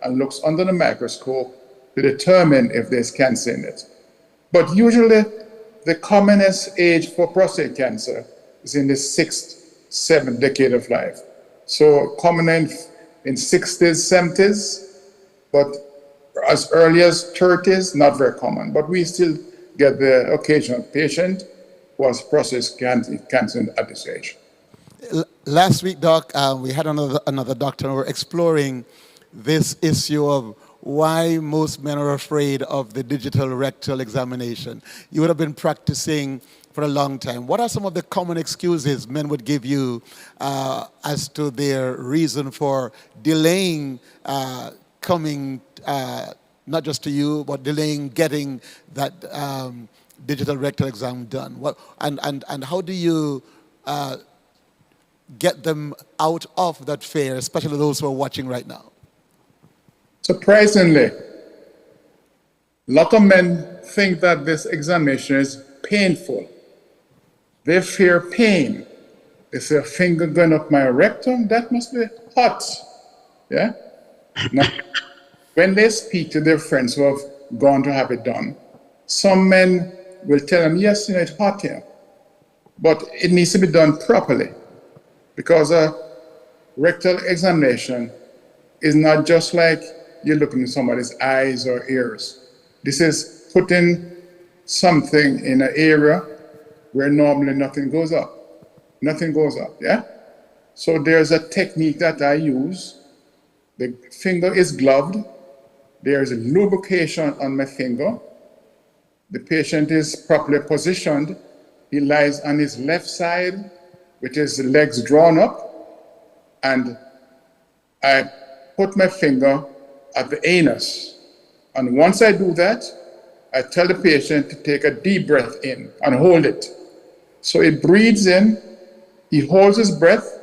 and looks under the microscope to determine if there's cancer in it. But usually, the commonest age for prostate cancer is in the 6th, 7th decade of life. So common in 60s, 70s, but as early as 30s, not very common. But we still get the occasional patient who has prostate cancer at this age. Last week, Doc, we had another doctor, and we're exploring this issue of why most men are afraid of the digital rectal examination. You would have been practicing for a long time. What are some of the common excuses men would give you as to their reason for delaying coming, not just to you, but delaying getting that digital rectal exam done? And how do you get them out of that fear, especially those who are watching right now? Surprisingly, a lot of men think that this examination is painful. They fear pain. They say, a finger going up my rectum, that must be hot. Yeah? Now, when they speak to their friends who have gone to have it done, some men will tell them, yes, it's hot here. But it needs to be done properly, because rectal examination is not just like you're looking in somebody's eyes or ears. This is putting something in an area where normally nothing goes up. Nothing goes up, yeah? So there's a technique that I use. The finger is gloved. There's lubrication on my finger. The patient is properly positioned. He lies on his left side with his legs drawn up, and I put my finger at the anus. And once I do that, I tell the patient to take a deep breath in and hold it. So he breathes in, he holds his breath,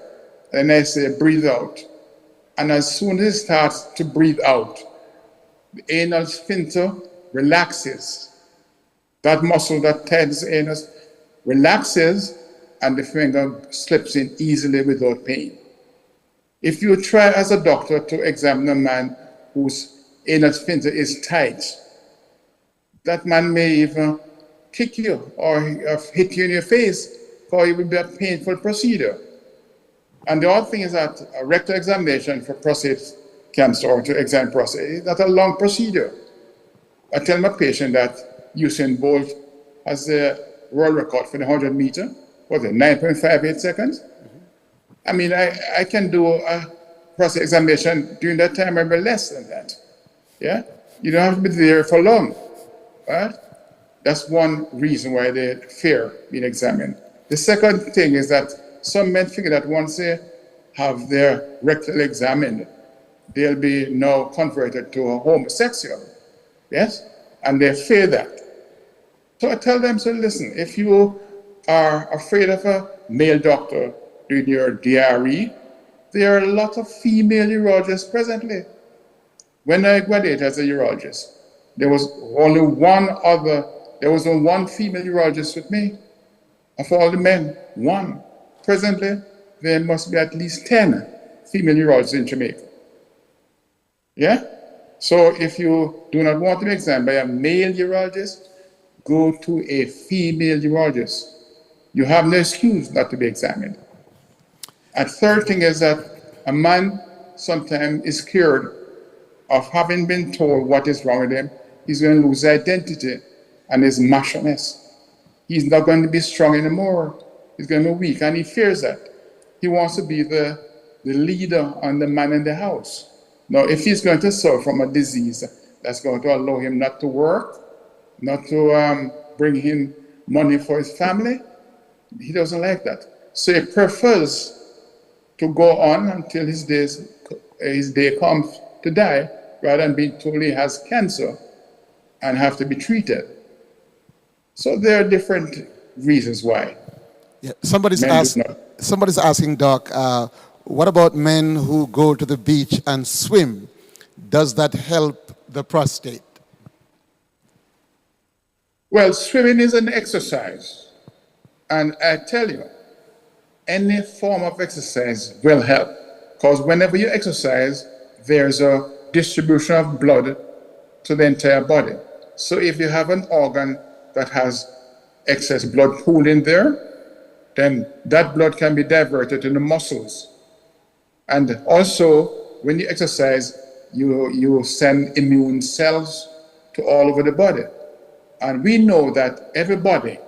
and I say, breathe out. And as soon as he starts to breathe out, the anal sphincter relaxes. That muscle that tightens the anus relaxes, and the finger slips in easily without pain. If you try as a doctor to examine a man whose anal sphincter is tight, that man may even kick you or hit you in your face, because it will be a painful procedure. And the other thing is that a rectal examination for prostate cancer or to examine prostate is not a long procedure. I tell my patient that Usain Bolt has the world record for the 100 meter, what is it, 9.58 seconds? I mean, I can do a prostate examination during that time, maybe less than that. Yeah? You don't have to be there for long, right? That's one reason why they fear being examined. The second thing is that some men figure that once they have their rectal examined, they'll be now converted to a homosexual. Yes? And they fear that. So I tell them, so listen, if you are afraid of a male doctor doing your DRE, there are a lot of female urologists presently. When I graduated as a urologist, there was only one female urologist with me. Of all the men, one. Presently, there must be at least 10 female urologists in Jamaica. Yeah? So if you do not want to be examined by a male urologist, go to a female urologist. You have no excuse not to be examined. And third thing is that a man sometimes is scared of having been told what is wrong with him. He's going to lose his identity and his macho-ness. He's not going to be strong anymore. He's going to be weak, and he fears that. He wants to be the leader and the man in the house. Now, if he's going to suffer from a disease that's going to allow him not to work, not to bring him money for his family, he doesn't like that. So he prefers to go on until his day comes to die, rather than being told he has cancer and have to be treated. So there are different reasons why. Yeah. Somebody's asking, Doc, what about men who go to the beach and swim? Does that help the prostate? Well, swimming is an exercise. And I tell you, any form of exercise will help. Because whenever you exercise, there's a distribution of blood to the entire body. So if you have an organ that has excess blood pool in there, then that blood can be diverted to the muscles. And also, when you exercise, you send immune cells to all over the body. And we know that everybody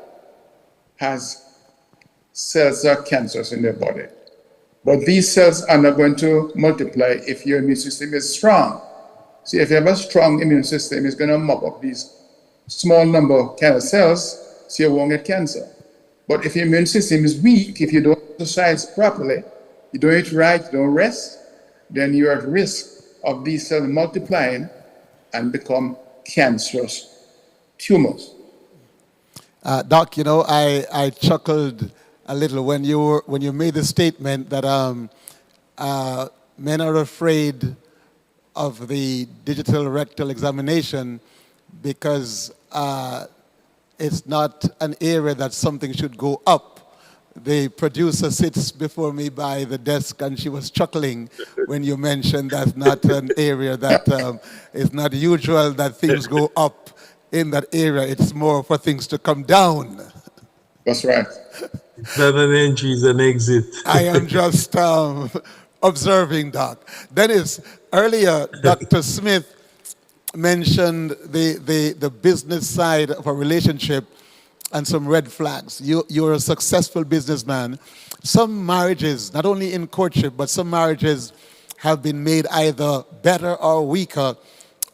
has cells that are cancerous in their body. But these cells are not going to multiply if your immune system is strong. See, if you have a strong immune system, it's going to mop up these small number of cancer cells, so you won't get cancer. But if your immune system is weak, if you don't exercise properly, you don't eat right, you don't rest, then you're at risk of these cells multiplying and become cancerous tumors. Doc, you know, I chuckled a little when you made the statement that men are afraid of the digital rectal examination because it's not an area that something should go up. The producer sits before me by the desk and she was chuckling when you mentioned that's not an area that is not usual that things go up in that area. It's more for things to come down. That's right. Not an entry, it's an exit. I am just observing, Doc. Dennis, earlier, Dr. Smith mentioned the business side of a relationship and some red flags. You're a successful businessman. Some marriages, not only in courtship, but some marriages have been made either better or weaker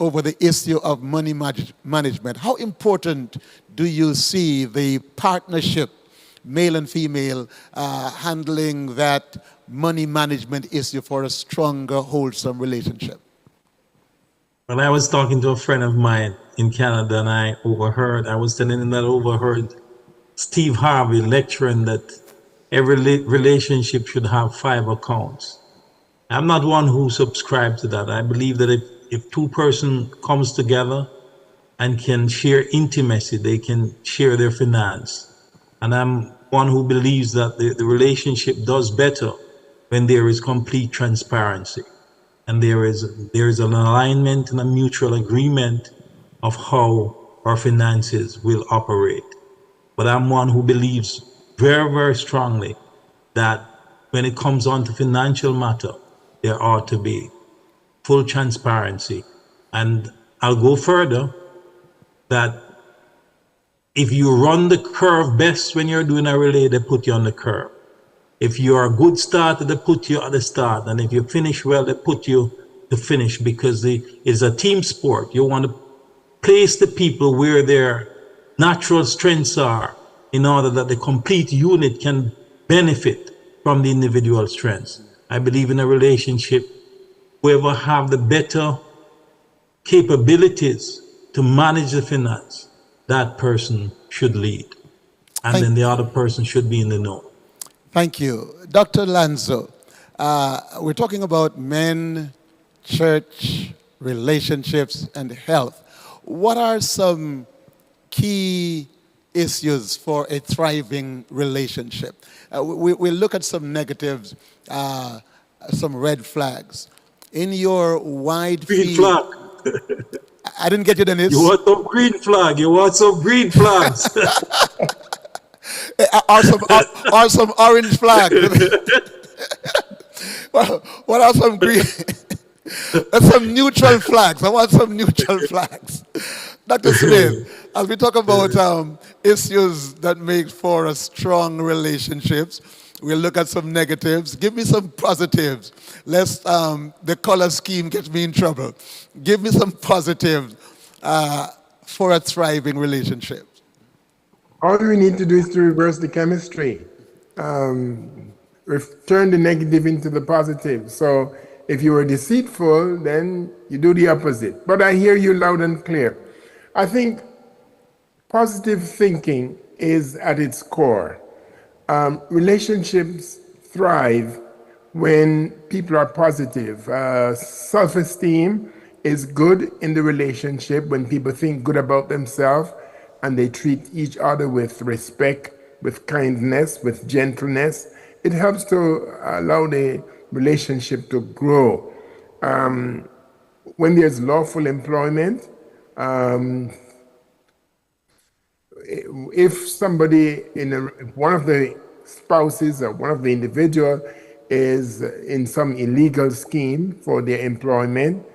over the issue of money management. How important do you see the partnership, male and female, handling that money management issue for a stronger, wholesome relationship? Well, I was talking to a friend of mine in Canada, and I was telling him that I overheard Steve Harvey lecturing that every relationship should have 5 accounts. I'm not one who subscribes to that. I believe that if two persons comes together and can share intimacy, they can share their finance. And I'm one who believes that the relationship does better when there is complete transparency. And there is an alignment and a mutual agreement of how our finances will operate. But I'm one who believes very, very strongly that when it comes on to financial matter, there ought to be full transparency. And I'll go further, that if you run the curve best when you're doing a relay, they put you on the curve. If you're a good starter, they put you at the start. And if you finish well, they put you to finish, because it's a team sport. You want to place the people where their natural strengths are in order that the complete unit can benefit from the individual strengths. I believe in a relationship, whoever have the better capabilities to manage the finance, that person should lead. And then the other person should be in the know. Thank you. Dr. Lanzo, we're talking about men, church, relationships, and health. What are some key issues for a thriving relationship? We look at some negatives, some red flags. In your wide Green field... flag. I didn't get you, Dennis. You want some green flag. You want some green flags. Or some orange flag. Well, what are some green? There's some neutral flags. I want some neutral flags. Dr. Smith, as we talk about issues that make for a strong relationships, we'll look at some negatives. Give me some positives. Lest the color scheme gets me in trouble. Give me some positives for a thriving relationship. All we need to do is to reverse the chemistry. Turn the negative into the positive. So if you were deceitful, then you do the opposite. But I hear you loud and clear. I think positive thinking is at its core. Relationships thrive when people are positive. Self-esteem is good in the relationship when people think good about themselves and they treat each other with respect, with kindness, with gentleness. It helps to allow the relationship to grow. When there's lawful employment, if somebody if one of the spouses or one of the individual is in some illegal scheme for their employment,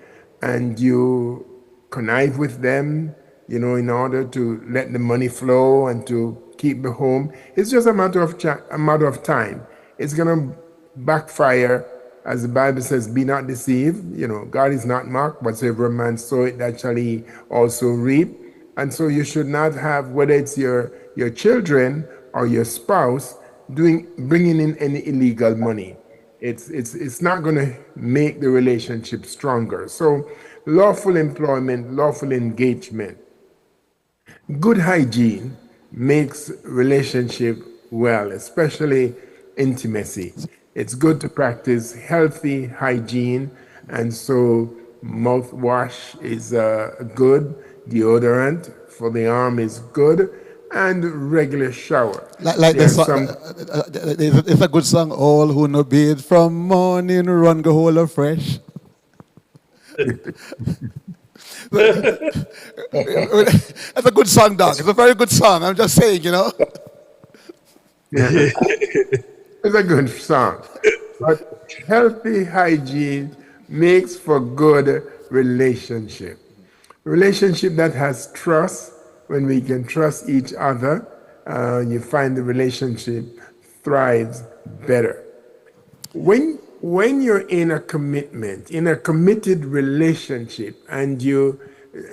and you connive with them, in order to let the money flow and to keep the home, it's just a matter of time. It's going to backfire, as the Bible says, be not deceived. God is not mocked. Whatsoever a man soweth, that shall he also reap. And so you should not have, whether it's your children or your spouse, bringing in any illegal money. It's not going to make the relationship stronger. So lawful employment, lawful engagement, good hygiene makes relationship well, especially intimacy. It's good to practice healthy hygiene, and so mouthwash is good, deodorant for the arm is good, and regular shower. Like the song, it's a good song, all who no bathe from morning run go whole of fresh. That's a good song, Doc. It's a very good song. I'm just saying, Yeah. It's a good song. But healthy hygiene makes for good relationship. Relationship that has trust, when we can trust each other, you find the relationship thrives better. When you're in a commitment, in a committed relationship, and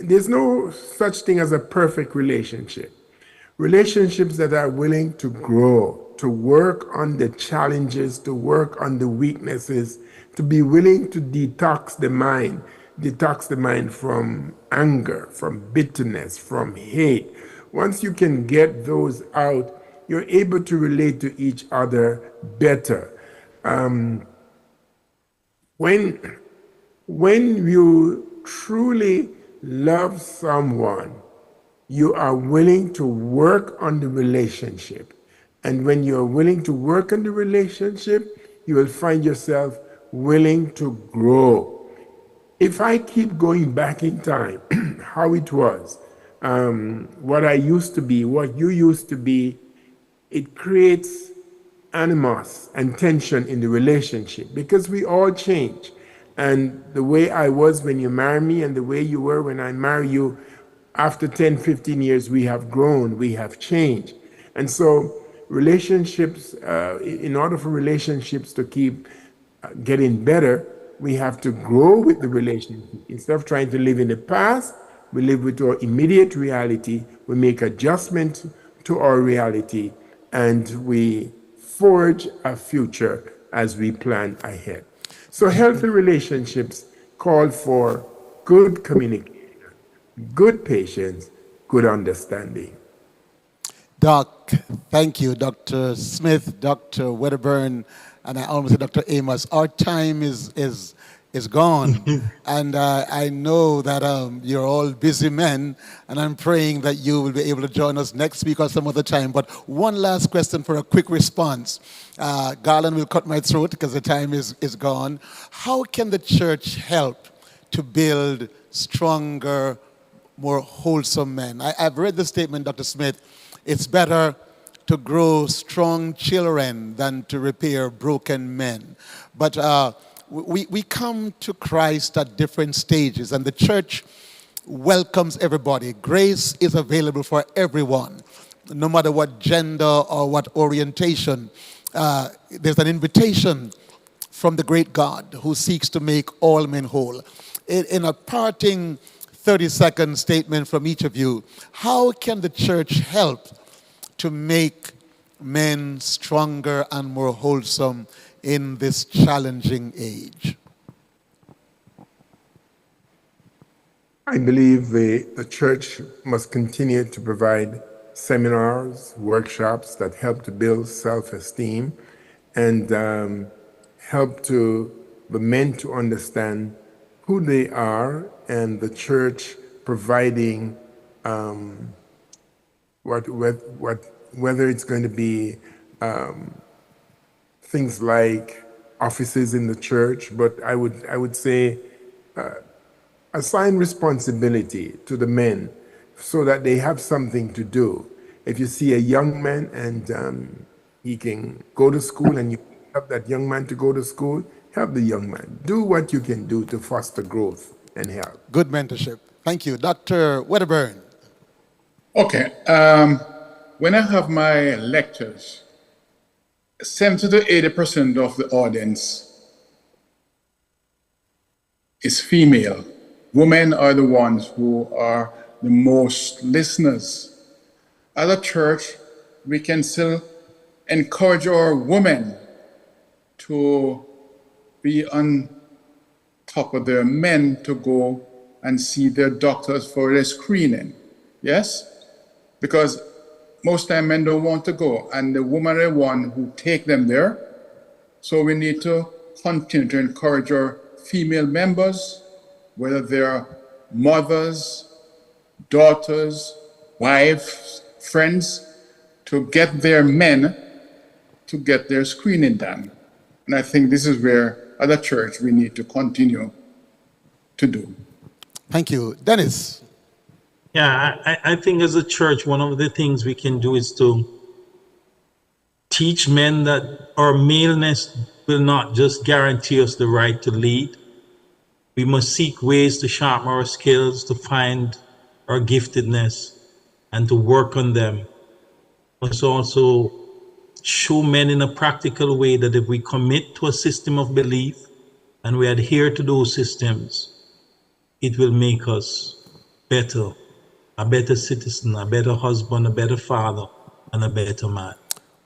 there's no such thing as a perfect relationship. Relationships that are willing to grow, to work on the challenges, to work on the weaknesses, to be willing to detox the mind from anger, from bitterness, from hate. Once you can get those out, you're able to relate to each other better. When you truly love someone, you are willing to work on the relationship. And when you're willing to work on the relationship, you will find yourself willing to grow. If I keep going back in time, how it was, what I used to be, what you used to be, it creates animus and tension in the relationship because we all change. And the way I was when you marry me and the way you were when I marry you, after 10, 15 years, we have grown, we have changed. And so relationships, in order for relationships to keep getting better, we have to grow with the relationship. Instead of trying to live in the past, we live with our immediate reality, we make adjustments to our reality, and we forge a future as we plan ahead. So healthy relationships call for good communication, good patience, good understanding. Doc, thank you, Dr. Smith, Dr. Wedderburn, and I almost said Dr. Amos. Our time is gone, and I know that you're all busy men, and I'm praying that you will be able to join us next week or some other time. But one last question for a quick response. Garland will cut my throat because the time is gone. How can the church help to build stronger, more wholesome men? I've read the statement, Dr. Smith. It's better to grow strong children than to repair broken men. But we come to Christ at different stages, and the church welcomes everybody. Grace is available for everyone, no matter what gender or what orientation. There's an invitation from the great God who seeks to make all men whole. In a parting 30-second statement from each of you, how can the church help to make men stronger and more wholesome in this challenging age? I believe the church must continue to provide seminars, workshops that help to build self-esteem and help to the men to understand who they are, and the church providing whether it's going to be things like offices in the church, but I would say assign responsibility to the men so that they have something to do. If you see a young man and he can go to school and you help that young man to go to school, help the young man. Do what you can do to foster growth and help. Good mentorship. Thank you. Dr. Wedderburn. Okay. When I have my lectures, 70 to 80% of the audience is female. Women are the ones who are the most listeners. As a church, we can still encourage our women to be on top of their men to go and see their doctors for their screening. Yes? Because most time men don't want to go, and the women are the one who take them there. So we need to continue to encourage our female members, whether they're mothers, daughters, wives, friends, to get their men to get their screening done. And I think this is where, as a church, we need to continue to do. Thank you. Dennis. Yeah, I think as a church, one of the things we can do is to teach men that our maleness will not just guarantee us the right to lead. We must seek ways to sharpen our skills, to find our giftedness, and to work on them. We must also show men in a practical way that if we commit to a system of belief and we adhere to those systems, it will make us better, a better citizen, a better husband, a better father, and a better man.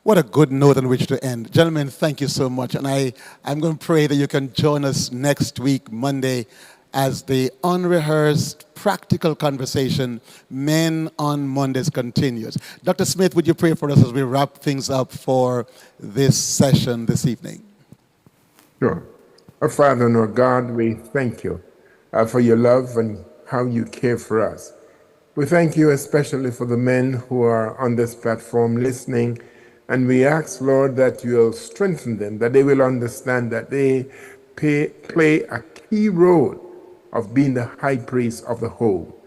What a good note on which to end. Gentlemen, thank you so much. And I'm going to pray that you can join us next week, Monday, as the unrehearsed, practical conversation, Men on Mondays, continues. Dr. Smith, would you pray for us as we wrap things up for this session this evening? Sure. Our Father and our God, we thank you for your love and how you care for us. We thank you especially for the men who are on this platform listening. And we ask, Lord, that you'll strengthen them, that they will understand that they play a key role of being the high priest of the whole.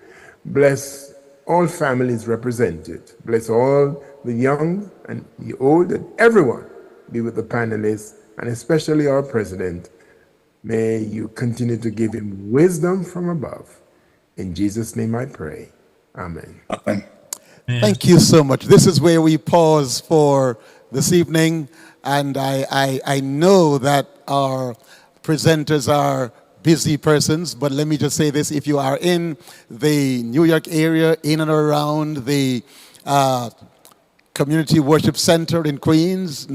Bless all families represented. Bless all the young and the old, and everyone be with the panelists, and especially our president. May you continue to give him wisdom from above. In Jesus' name I pray. Amen. Amen. Thank you so much. This is where we pause for this evening, and I know that our presenters are busy persons, but let me just say this. If you are in the New York area, in and around the Community Worship Center in Queens,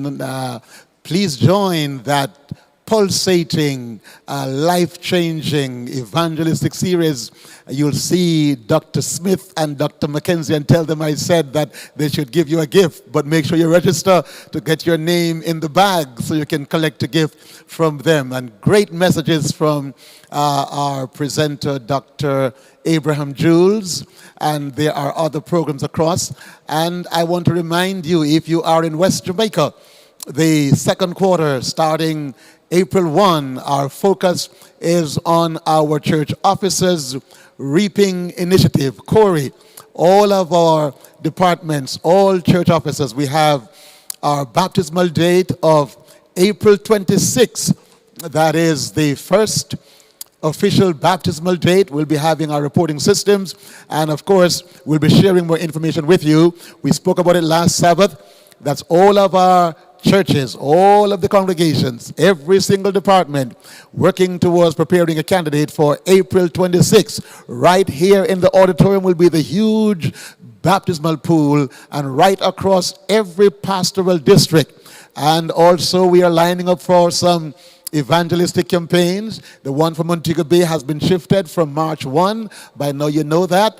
please join that pulsating, life-changing evangelistic series. You'll see Dr. Smith and Dr. Mackenzie and tell them I said that they should give you a gift, but make sure you register to get your name in the bag so you can collect a gift from them. And great messages from our presenter, Dr. Abraham Jules, and there are other programs across. And I want to remind you, if you are in West Jamaica, the second quarter starting April 1, our focus is on our church offices reaping initiative. Corey, all of our departments, all church offices, we have our baptismal date of April 26. That is the first official baptismal date. We'll be having our reporting systems, and of course, we'll be sharing more information with you. We spoke about it last Sabbath. That's all of our churches, all of the congregations, every single department working towards preparing a candidate for April 26th. Right here in the auditorium will be the huge baptismal pool, and right across every pastoral district. And also we are lining up for some evangelistic campaigns. The one for Montego Bay has been shifted from March 1, by now you know that,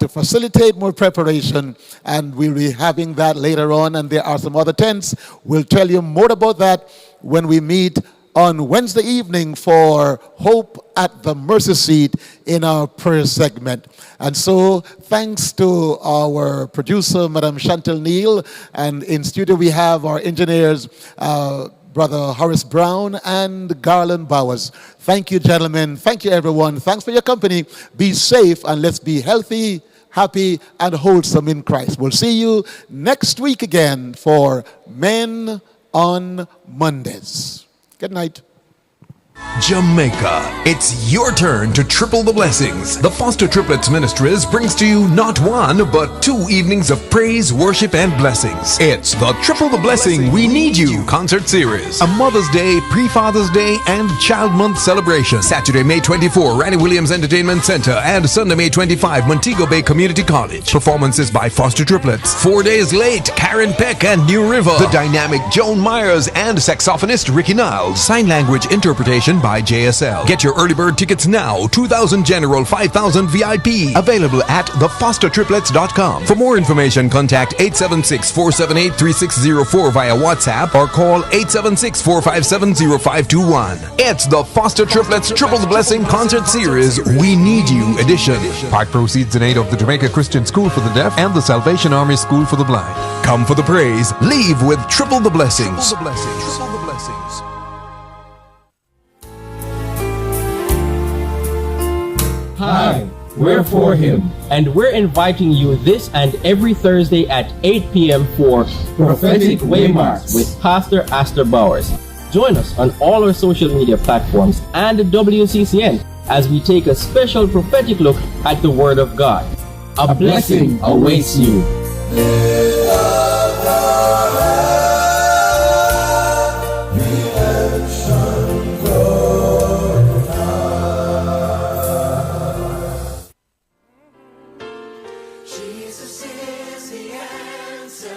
to facilitate more preparation, and we'll be having that later on, and there are some other tents. We'll tell you more about that when we meet on Wednesday evening for Hope at the Mercy Seat in our prayer segment. And so thanks to our producer, Madam Chantal Neal, and in studio we have our engineers, Brother Horace Brown and Garland Bowers. Thank you, gentlemen. Thank you, everyone. Thanks for your company. Be safe, and let's be healthy, happy, and wholesome in Christ. We'll see you next week again for Men on Mondays. Good night. Jamaica, it's your turn to triple the blessings. The Foster Triplets Ministries brings to you not one, but 2 evenings of praise, worship, and blessings. It's the Triple the Blessing We Need You concert series. A Mother's Day, Pre-Father's Day, and Child Month celebration. Saturday, May 24, Randy Williams Entertainment Center, and Sunday, May 25, Montego Bay Community College. Performances by Foster Triplets. 4 days late, Karen Peck and New River. The dynamic Joan Myers and saxophonist Ricky Niles. Sign language interpretation by JSL. Get your early bird tickets now. 2,000 general, 5,000 VIP. Available at thefostertriplets.com. For more information, contact 876-478-3604 via WhatsApp or call 876-457-0521. It's the Foster Triplets Triple the Blessing Concert Series We Need You edition. Part proceeds in aid of the Jamaica Christian School for the Deaf and the Salvation Army School for the Blind. Come for the praise. Leave with triple the blessings. Triple the blessings. Triple the blessings. Hi, we're For Him, and we're inviting you this and every Thursday at 8 p.m. for Prophetic Waymarks with Pastor Astor Bowers. Join us on all our social media platforms and the WCCN as we take a special prophetic look at the Word of God. A blessing awaits you. Jesus is the answer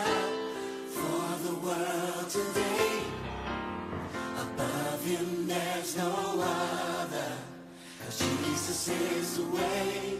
for the world today. Above him there's no other, 'cause Jesus is the way.